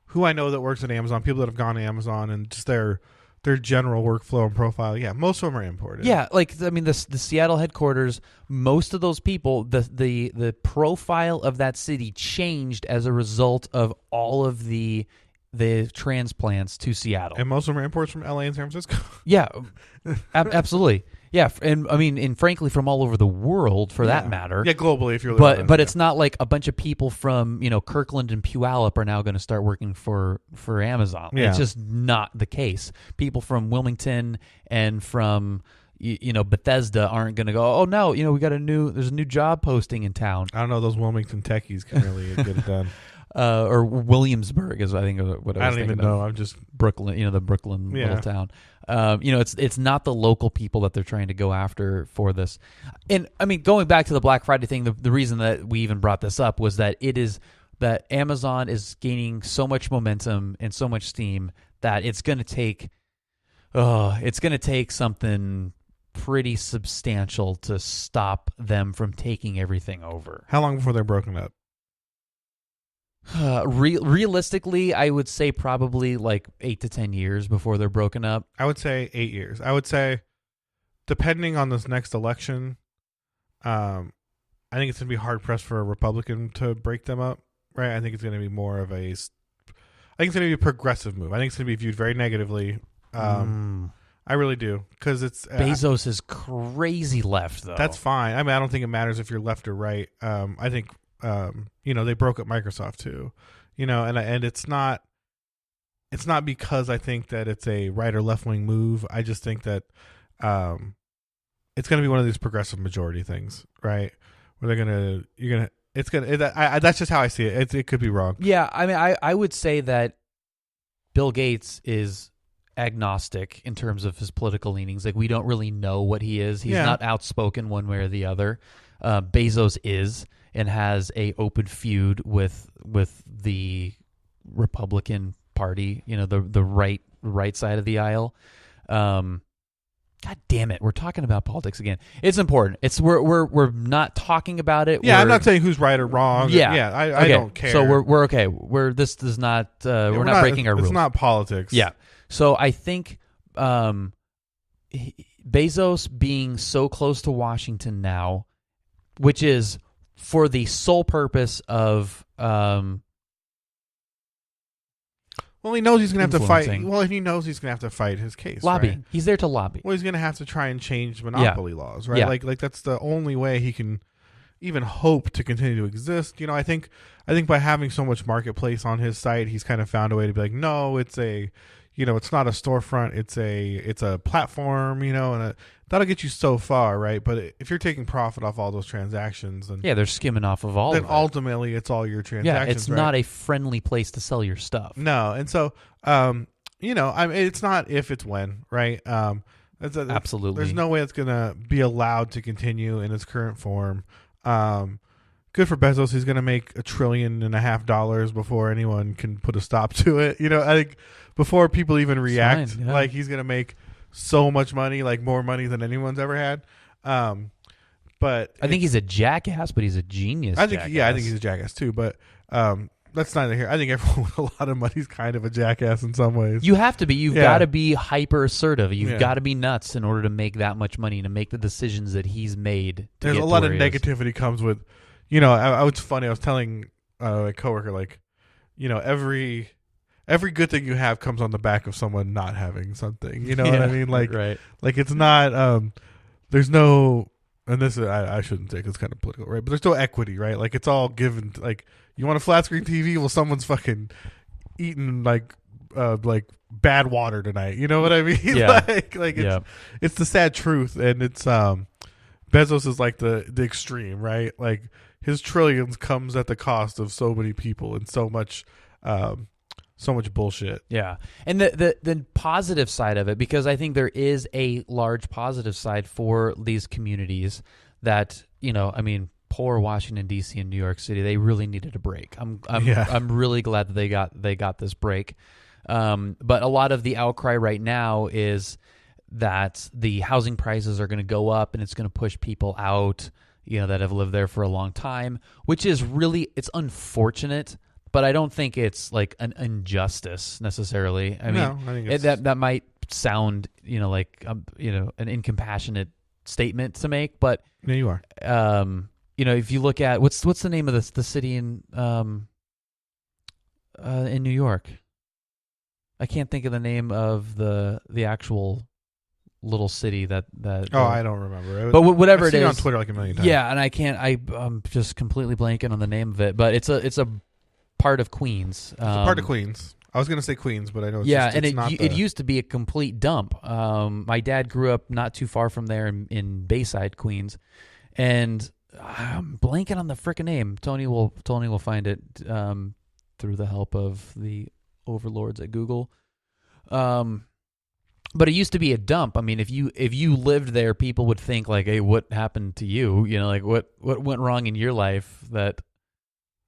who I know that works at Amazon, people that have gone to Amazon and just their general workflow and profile, yeah, most of them are imported. Yeah, the Seattle headquarters, most of those people, the profile of that city changed as a result of all of the transplants to Seattle. And most of them are imports from LA and San Francisco. Yeah, absolutely. Yeah, and frankly, from all over the world, for that matter. Yeah, globally, if you're. But it's not like a bunch of people from Kirkland and Puyallup are now going to start working for Amazon. Yeah. It's just not the case. People from Wilmington and from Bethesda aren't going to go, oh no, there's a new job posting in town. I don't know, those Wilmington techies can really get it done. Or Williamsburg is, I think, what I was thinking. I don't even know. I'm just Brooklyn, the Brooklyn little town. It's not the local people that they're trying to go after for this. And going back to the Black Friday thing, the reason that we even brought this up was that that Amazon is gaining so much momentum and so much steam that it's going to take something pretty substantial to stop them from taking everything over. How long before they're broken up? Realistically, I would say probably like 8 to 10 years before they're broken up. I would say 8 years. I would say, depending on this next election, I think it's going to be hard pressed for a Republican to break them up. Right? I think it's going to be more of I think it's going to be a progressive move. I think it's going to be viewed very negatively. I really do, because it's Bezos is crazy left, though. That's fine. I don't think it matters if you're left or right. I think. They broke up Microsoft too, and it's not because I think that it's a right or left wing move. I just think that it's going to be one of these progressive majority things, right? Where that's just how I see it. It could be wrong. Yeah, I would say that Bill Gates is agnostic in terms of his political leanings. Like, we don't really know what he is. He's not outspoken one way or the other. Bezos is, and has a open feud with the Republican Party, the right side of the aisle. God damn it, we're talking about politics again. It's important. We're not talking about it. Yeah, I'm not saying who's right or wrong. Yeah, I don't care. So we're okay. This does not. We're not breaking our rules. It's not politics. Yeah. So I think Bezos being so close to Washington now, which is for the sole purpose of well, he knows he's going to have to fight. Well, he knows he's going to have to fight his case. Lobbying. Right? He's there to lobby. Well, he's going to have to try and change monopoly laws, right? Yeah. Like that's the only way he can even hope to continue to exist. I think by having so much marketplace on his site, he's kind of found a way to be like, no, it's it's not a storefront. It's a platform, and that'll get you so far, right? But if you're taking profit off all those transactions, then they're skimming off of all. Then of it. Ultimately, it's all your transactions. Yeah, it's not a friendly place to sell your stuff. No, and so I mean, it's not if, it's when, right? Absolutely. There's no way it's going to be allowed to continue in its current form. Good for Bezos. He's going to make $1.5 trillion before anyone can put a stop to it. I think before people even react, fine, yeah. like he's going to make so much money, like more money than anyone's ever had. But I think he's a jackass, but he's a genius. I think he's a jackass too. But that's neither here. I think everyone with a lot of money is kind of a jackass in some ways. You have to be. You've Yeah. got to be hyper assertive. You've Yeah. got to be nuts in order to make that much money, to make the decisions that he's made. To There's get a to lot of where he is. negativity comes with, I was funny. I was telling a coworker, like, every good thing you have comes on the back of someone not having something. You know what I mean? Like, right. like it's not. There's no, and this is, I shouldn't say 'cause it's kind of political, right? But there's no equity, right? Like it's all given. Like you want a flat screen TV? Well, someone's fucking eating like bad water tonight. You know what I mean? Yeah. It's the sad truth, and it's Bezos is like the extreme, right? Like his trillions comes at the cost of so many people and so much bullshit. Yeah. And the positive side of it, because I think there is a large positive side for these communities that, poor Washington D.C. and New York City, they really needed a break. I'm really glad that they got this break. But a lot of the outcry right now is that the housing prices are going to go up and it's going to push people out, that have lived there for a long time, which is really, it's unfortunate, but I don't think it's like an injustice necessarily. I think that might sound, like, an incompassionate statement to make, but yeah, you are. If you look at what's the name of the city in New York? I can't think of the name of the actual little city that. I don't remember. But whatever I've it seen is, it on Twitter like a million times. Yeah, and I can't. I'm just completely blanking on the name of it, but it's a part of Queens. It's a part of Queens. I was going to say Queens, but I know. It used to be a complete dump. My dad grew up not too far from there in Bayside, Queens, and I'm blanking on the frickin' name. Tony will find it through the help of the overlords at Google. But it used to be a dump. I mean, if you lived there, people would think like, "Hey, what happened to you? Like what went wrong in your life?" That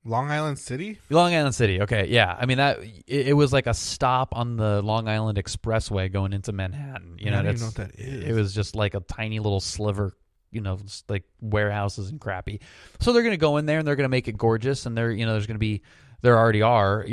Long Island City. Okay, yeah. I mean that it was like a stop on the Long Island Expressway going into Manhattan. I don't even know what that is. It was just like a tiny little sliver. Just like warehouses and crappy. So they're going to go in there and they're going to make it gorgeous. And there's going to be, there already are,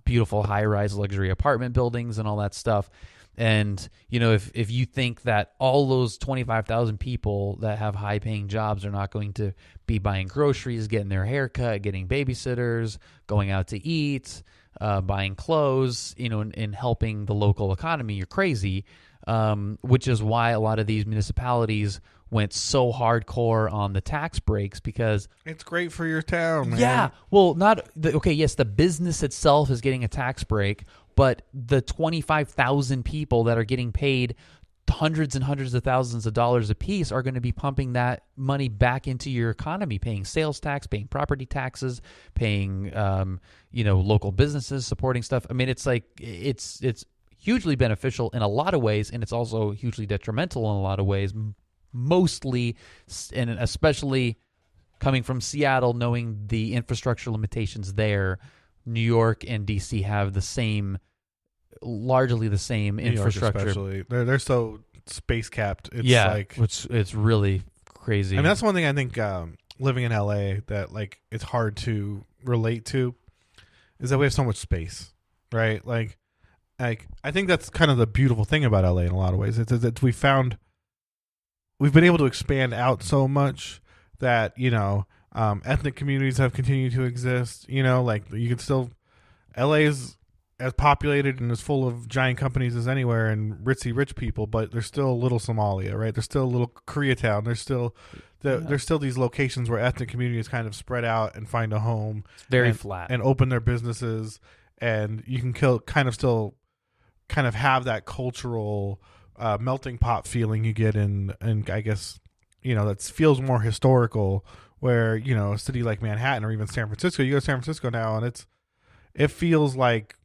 beautiful high-rise luxury apartment buildings and all that stuff. And, if you think that all those 25,000 people that have high-paying jobs are not going to be buying groceries, getting their hair cut, getting babysitters, going out to eat, buying clothes, and helping the local economy, you're crazy. Which is why a lot of these municipalities went so hardcore on the tax breaks, because it's great for your town, man. Yeah. Well, yes, the business itself is getting a tax break, but the 25,000 people that are getting paid hundreds and hundreds of thousands of dollars a piece are going to be pumping that money back into your economy, paying sales tax, paying property taxes, paying local businesses, supporting stuff. I mean, it's like it's hugely beneficial in a lot of ways, and it's also hugely detrimental in a lot of ways. Mostly, and especially coming from Seattle, knowing the infrastructure limitations there, New York and DC have largely the same infrastructure. Especially, they're so space capped. It's really crazy. I mean, that's one thing I think living in LA that like it's hard to relate to is that we have so much space, right? Like I think that's kind of the beautiful thing about LA in a lot of ways. It's that we've been able to expand out so much that, ethnic communities have continued to exist. Like you can still, LA is as populated and as full of giant companies as anywhere and ritzy rich people, but there's still a little Somalia, right? There's still a little Koreatown. There's still these locations where ethnic communities kind of spread out and find a home. It's very flat. And open their businesses, and you can still have that cultural melting pot feeling you get in I guess, that feels more historical, where, a city like Manhattan or even San Francisco, you go to San Francisco now and it feels like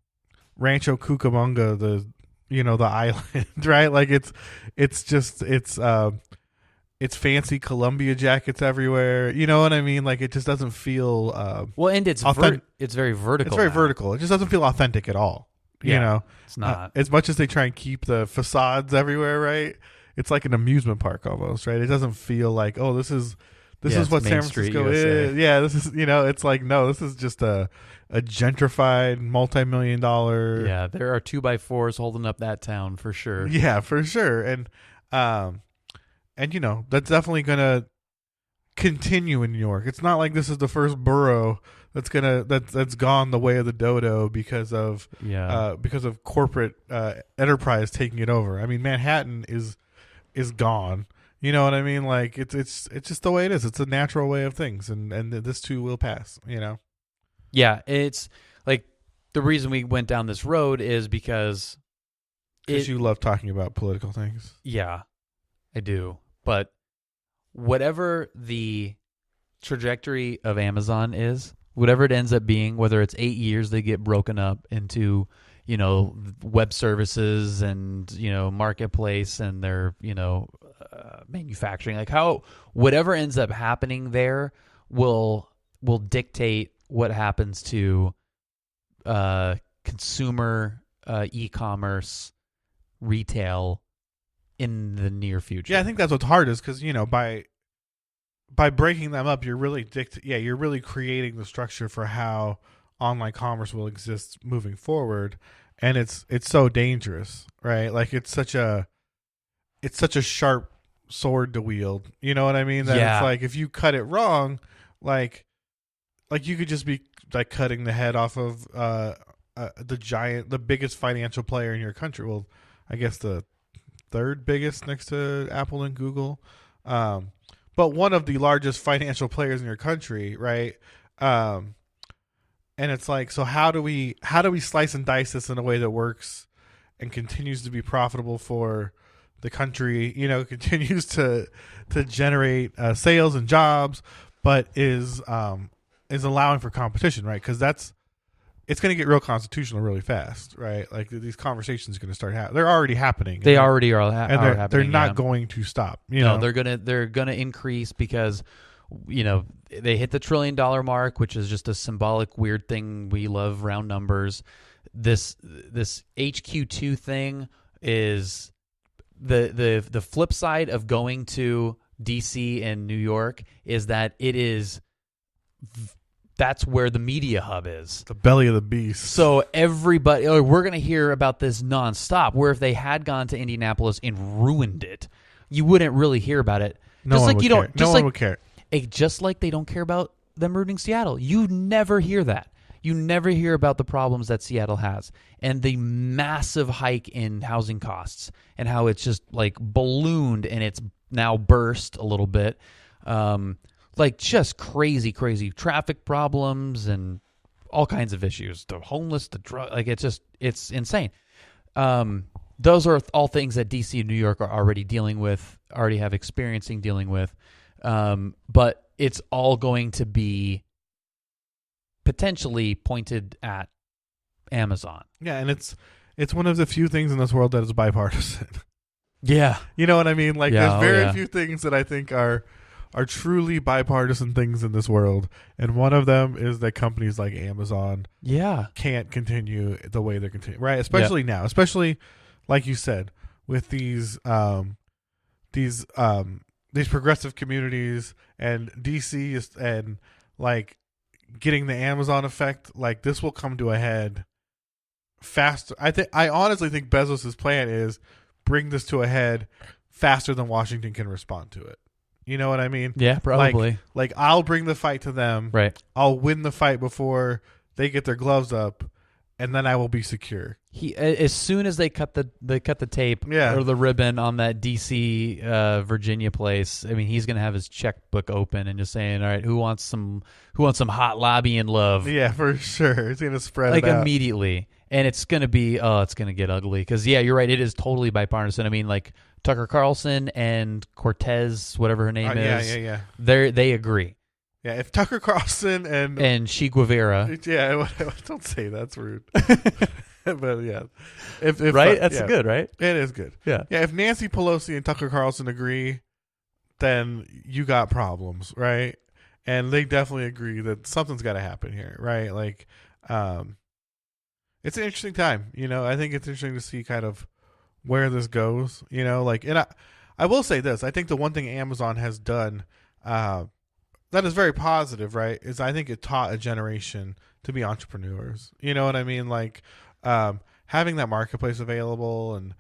Rancho Cucamonga, the island, right? Like it's fancy Columbia jackets everywhere. You know what I mean? Like it just doesn't feel and it's it's very vertical. It's very vertical. It just doesn't feel authentic at all. It's not. As much as they try and keep the facades everywhere, right? It's like an amusement park almost, right? It doesn't feel like, oh, this is what San Francisco is. Yeah, this is, it's like, no, this is just a gentrified multi-million-dollar. Yeah, there are 2x4s holding up that town for sure. Yeah, for sure. And that's definitely going to continue in New York. It's not like this is the first borough that's gone the way of the dodo because of corporate enterprise taking it over. I mean, Manhattan is gone. You know what I mean? Like it's just the way it is. It's a natural way of things, and this too will pass. Yeah, it's like the reason we went down this road is because you love talking about political things. Yeah, I do. But whatever the trajectory of Amazon is, whatever it ends up being, whether it's 8 years they get broken up into web services and marketplace and their manufacturing, like whatever ends up happening there will dictate what happens to consumer e-commerce retail in the near future. Yeah, I think that's what's hard is because by breaking them up, you're really you're really creating the structure for how online commerce will exist moving forward, and it's so dangerous, right? Like it's such a sharp sword to wield. You know what I mean? That it's like if you cut it wrong, like you could just be like cutting the head off of the biggest financial player in your country. Well, I guess the third biggest next to Apple and Google, but one of the largest financial players in your country, right? And it's like, so how do we slice and dice this in a way that works and continues to be profitable for the country, continues to generate sales and jobs, but is allowing for competition, right? Because it's going to get real constitutional really fast, right? Like these conversations are going to start happening. They're already happening. They already are happening. They're not going to stop. No, they're gonna increase because they hit the $1 trillion mark, which is just a symbolic weird thing. We love round numbers. This HQ2 thing is the flip side of going to DC and New York is that that's where the media hub is. The belly of the beast. So everybody, we're going to hear about this nonstop, where if they had gone to Indianapolis and ruined it, you wouldn't really hear about it. No one would care. Just like they don't care about them ruining Seattle. You never hear that. You never hear about the problems that Seattle has and the massive hike in housing costs and how it's just like ballooned and it's now burst a little bit. Like just crazy traffic problems and all kinds of issues. The homeless, the drug, like it's insane. Those are all things that DC and New York are already dealing with, already have experiencing dealing with. But it's all going to be potentially pointed at Amazon. Yeah, and it's one of the few things in this world that is bipartisan. Yeah. You know what I mean? Like there's very few things that I think are truly bipartisan things in this world, and one of them is that companies like Amazon can't continue the way they're continuing, right? Especially now, especially like you said, with these progressive communities and DC and like getting the Amazon effect, like this will come to a head faster. I honestly think Bezos's plan is bring this to a head faster than Washington can respond to it. You know what I mean? Yeah, probably. Like I'll bring the fight to them. Right. I'll win the fight before they get their gloves up, and then I will be secure. As soon as they cut the tape or the ribbon on that DC Virginia place, I mean, he's gonna have his checkbook open and just saying, "All right, who wants some hot lobbying love?" Yeah, for sure. He's gonna spread like it out immediately, and it's gonna be it's gonna get ugly because you're right. It is totally bipartisan. I mean, like Tucker Carlson and Cortez, whatever her name is. Yeah. They agree. Yeah, if Tucker Carlson and Che Guevara. Yeah, don't say that's rude. But yeah, if right, that's good, right? It is good. Yeah. If Nancy Pelosi and Tucker Carlson agree, then you got problems, right? And they definitely agree that something's got to happen here, right? Like, it's an interesting time. I think it's interesting to see kind of where this goes. Like, and I will say this: I think the one thing Amazon has done that is very positive, right, is I think it taught a generation to be entrepreneurs. You know what I mean? Like, having that marketplace available and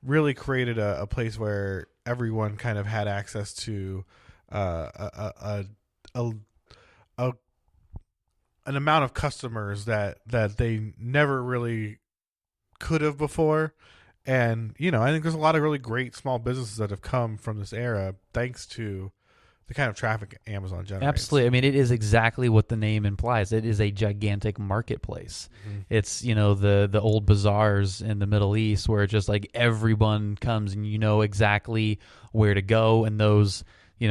really created a place where everyone kind of had access to an amount of customers that they never really could have before. And, I think there's a lot of really great small businesses that have come from this era thanks to the kind of traffic Amazon generates. Absolutely. I mean, it is exactly what the name implies. It is a gigantic marketplace. Mm-hmm. It's, the old bazaars in the Middle East where it's just like everyone comes and you know exactly where to go. And those,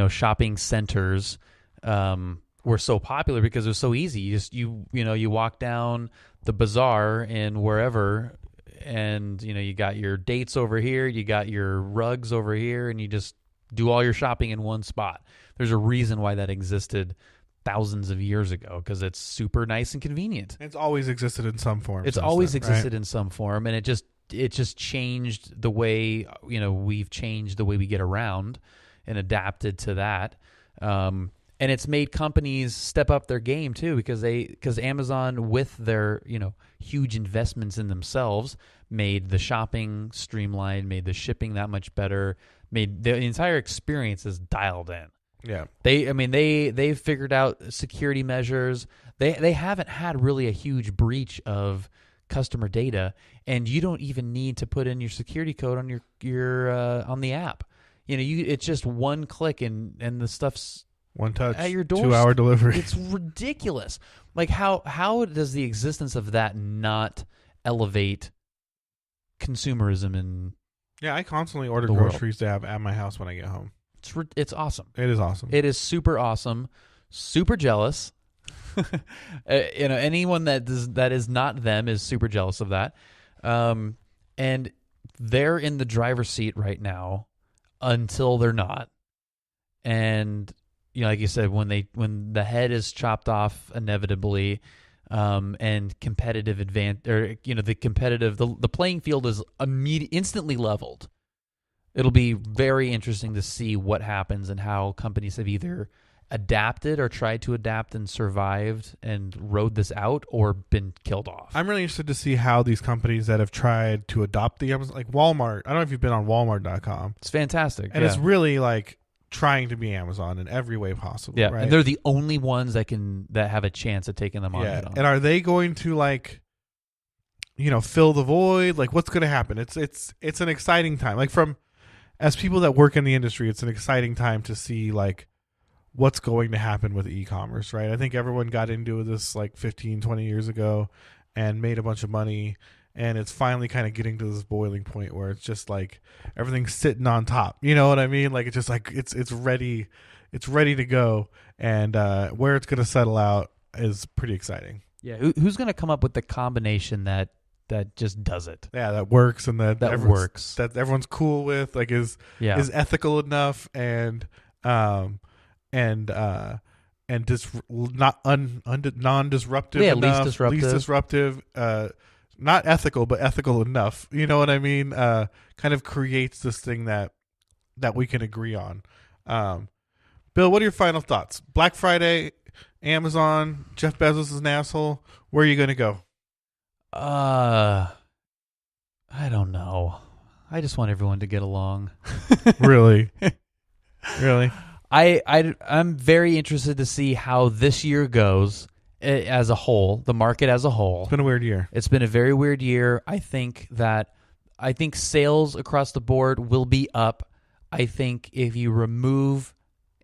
shopping centers were so popular because it was so easy. You walk down the bazaar in wherever, and you got your dates over here, you got your rugs over here, and you just do all your shopping in one spot. There's a reason why that existed thousands of years ago, because it's super nice and convenient. It's always existed in some form. It's always existed in some form, and it just changed the way we've changed the way we get around and adapted to that. And it's made companies step up their game too, because Amazon, with their huge investments in themselves, made the shopping streamlined, made the shipping that much better, made the entire experience is dialed in. Yeah, they figured out security measures. They haven't had really a huge breach of customer data, and you don't even need to put in your security code on your on the app. It's just one click and the stuff's one touch at your door. 2-hour delivery. It's ridiculous. Like how does the existence of that not elevate consumerism in? Yeah, I constantly order groceries to have at my house when I get home. It's awesome. It is awesome. It is super awesome. Super jealous. Anyone that is not them is super jealous of that. And they're in the driver's seat right now until they're not. And like you said, when the head is chopped off inevitably, and competitive the playing field is instantly leveled. It'll be very interesting to see what happens and how companies have either adapted or tried to adapt and survived and rode this out, or been killed off. I'm really interested to see how these companies that have tried to adopt the Amazon, like Walmart. I don't know if you've been on Walmart.com. It's fantastic. And it's really like trying to be Amazon in every way possible. Yeah, right? And they're the only ones that have a chance at taking them on head on. And are they going to fill the void? Like, what's going to happen? It's an exciting time. Like, as people that work in the industry, it's an exciting time to see like what's going to happen with e-commerce, right? I think everyone got into this like 15, 20 years ago and made a bunch of money, and it's finally kind of getting to this boiling point where it's just like everything's sitting on top. You know what I mean? Like, it's just like it's ready to go, and where it's going to settle out is pretty exciting. Yeah, who's going to come up with the combination that just does it? Yeah, that works, and that works, that everyone's cool with, like is ethical enough, and non-disruptive enough, least disruptive, not ethical, but ethical enough. You know what I mean? Kind of creates this thing that we can agree on. Bill, what are your final thoughts? Black Friday, Amazon, Jeff Bezos is an asshole. Where are you going to go? I don't know. I just want everyone to get along. Really? Really? I'm very interested to see how this year goes as a whole, the market as a whole. It's been a weird year. It's been a very weird year. I think sales across the board will be up. I think if you remove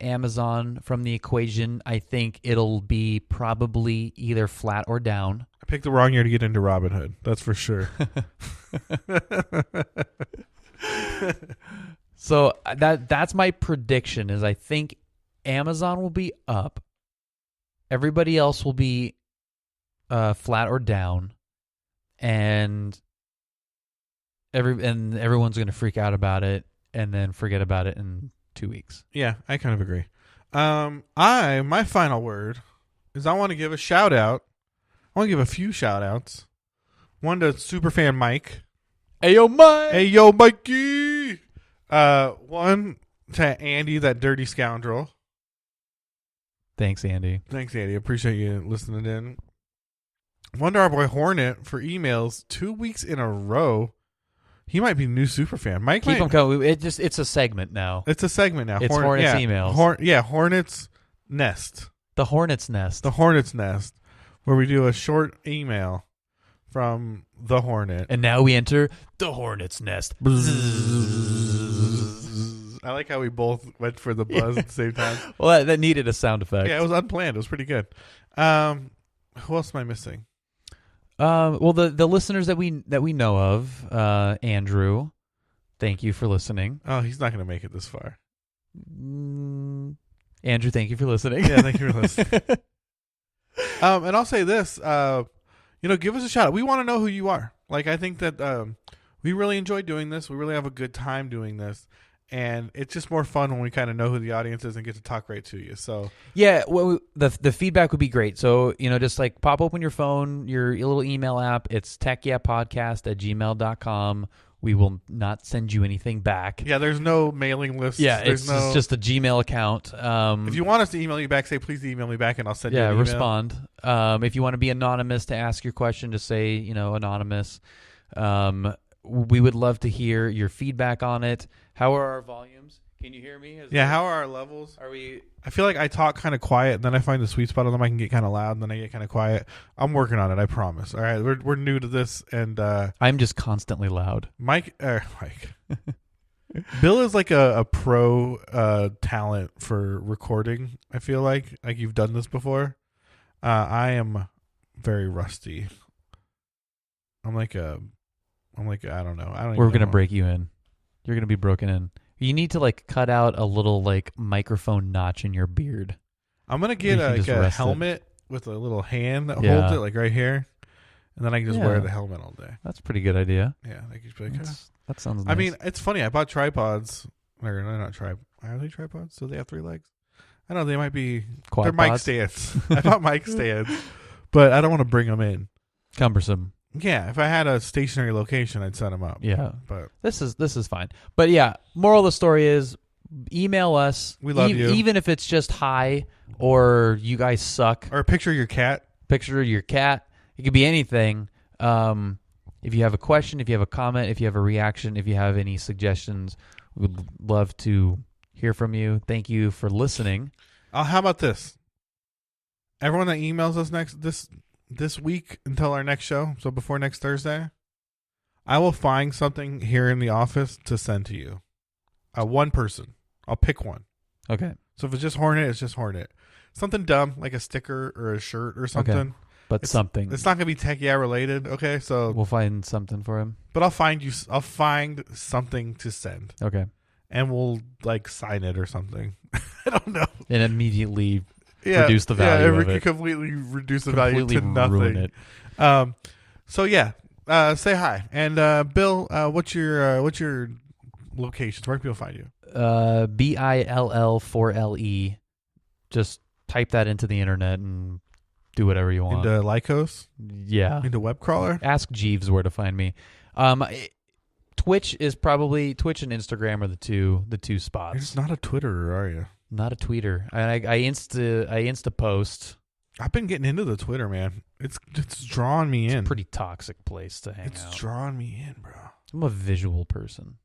Amazon from the equation, I think it'll be probably either flat or down. I picked the wrong year to get into Robinhood. That's for sure. So that's my prediction, is I think Amazon will be up. Everybody else will be flat or down. and everyone's going to freak out about it and then forget about it in 2 weeks. Yeah, I kind of agree. My final word is I want to give a shout out. I want to give a few shout outs. One to Superfan Mike. Hey, yo, Mike. Hey, yo, Mikey. One to Andy, that dirty scoundrel. Thanks, Andy. Thanks, Andy. Appreciate you listening in. One to our boy Hornet for emails 2 weeks in a row. He might be new superfan. Mike, keep him coming. It's a segment now. It's a segment now. It's Hornet's emails. Hornet's Nest. The Hornet's Nest. The Hornet's Nest, where we do a short email from the Hornet. And now we enter the Hornet's Nest. I like how we both went for the buzz at the same time. Well, that needed a sound effect. Yeah, it was unplanned. It was pretty good. Who else am I missing? Well, the listeners that we know of, Andrew, thank you for listening. Oh, he's not going to make it this far. Andrew, thank you for listening. Yeah, thank you for listening. And I'll say this, give us a shout out. We want to know who you are. Like, I think that we really enjoy doing this. We really have a good time doing this. And it's just more fun when we kind of know who the audience is and get to talk right to you. So yeah, well, the feedback would be great. So, just like pop open your phone, your little email app. It's techyeahpodcast@gmail.com. We will not send you anything back. Yeah, there's no mailing list. Yeah, it's just a Gmail account. If you want us to email you back, say, please email me back and I'll send you an email. Yeah, respond. If you want to be anonymous to ask your question, just say, anonymous. We would love to hear your feedback on it. How are our volumes? Can you hear me? How are our levels? I feel like I talk kind of quiet, and then I find the sweet spot on them. I can get kind of loud, and then I get kind of quiet. I'm working on it, I promise. All right, we're new to this, and I'm just constantly loud. Mike. Bill is like a pro talent for recording. I feel like you've done this before. I am very rusty. I'm like I don't know. We're going to break you in. You're going to be broken in. You need to cut out a little microphone notch in your beard. I'm going to get a helmet with a little hand that holds it right here. And then I can just wear the helmet all day. That's a pretty good idea. Yeah. That sounds nice. I mean, it's funny. I bought tripods. Or not tripods. Are they tripods? So they have 3 legs? I don't know. They might be. Quad they're mic stands. I bought mic stands. But I don't want to bring them in. Cumbersome. Yeah, if I had a stationary location, I'd set them up. Yeah, but this is fine. But yeah, moral of the story is, email us. We love you, even if it's just hi or you guys suck or a picture of your cat. Picture of your cat. It could be anything. If you have a question, if you have a comment, if you have a reaction, if you have any suggestions, we'd love to hear from you. Thank you for listening. How about this? Everyone that emails us this week until our next show, so before next Thursday, I will find something here in the office to send to you. One person. I'll pick one. Okay. So if it's just Hornet, it's just Hornet. Something dumb, like a sticker or a shirt or something. Okay. But something. It's not going to be Tech Yeah related, okay? So we'll find something for him. But I'll find something to send. Okay. And we'll sign it or something. I don't know. And immediately reduce the value of it. Completely reduce the value to nothing. Ruin it. So yeah, say hi. And Bill, what's your locations? Where can people find you? BILL4LE. Just type that into the internet and do whatever you want. Into Lycos? Yeah. Into web crawler? Ask Jeeves where to find me. Twitch and Instagram are the two spots. You're just not a Twitterer, are you? Not a tweeter. I insta post. I've been getting into the Twitter, man. It's drawing me in. It's a pretty toxic place to hang out. It's drawing me in, bro. I'm a visual person.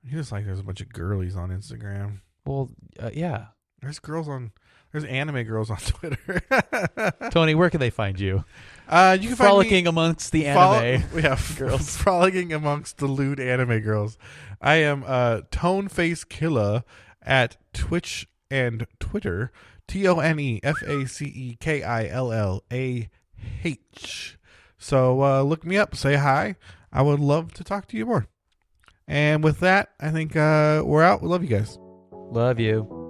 You just there's a bunch of girlies on Instagram. Well, yeah. There's anime girls on Twitter. Tony, where can they find you? You can frolicking amongst the anime girls. Frolicking amongst the lewd anime girls. I am Toneface Killer at Twitch and Twitter. TONEFACEKILLAH. So look me up. Say hi. I would love to talk to you more. And with that, I think we're out. We love you guys. Love you.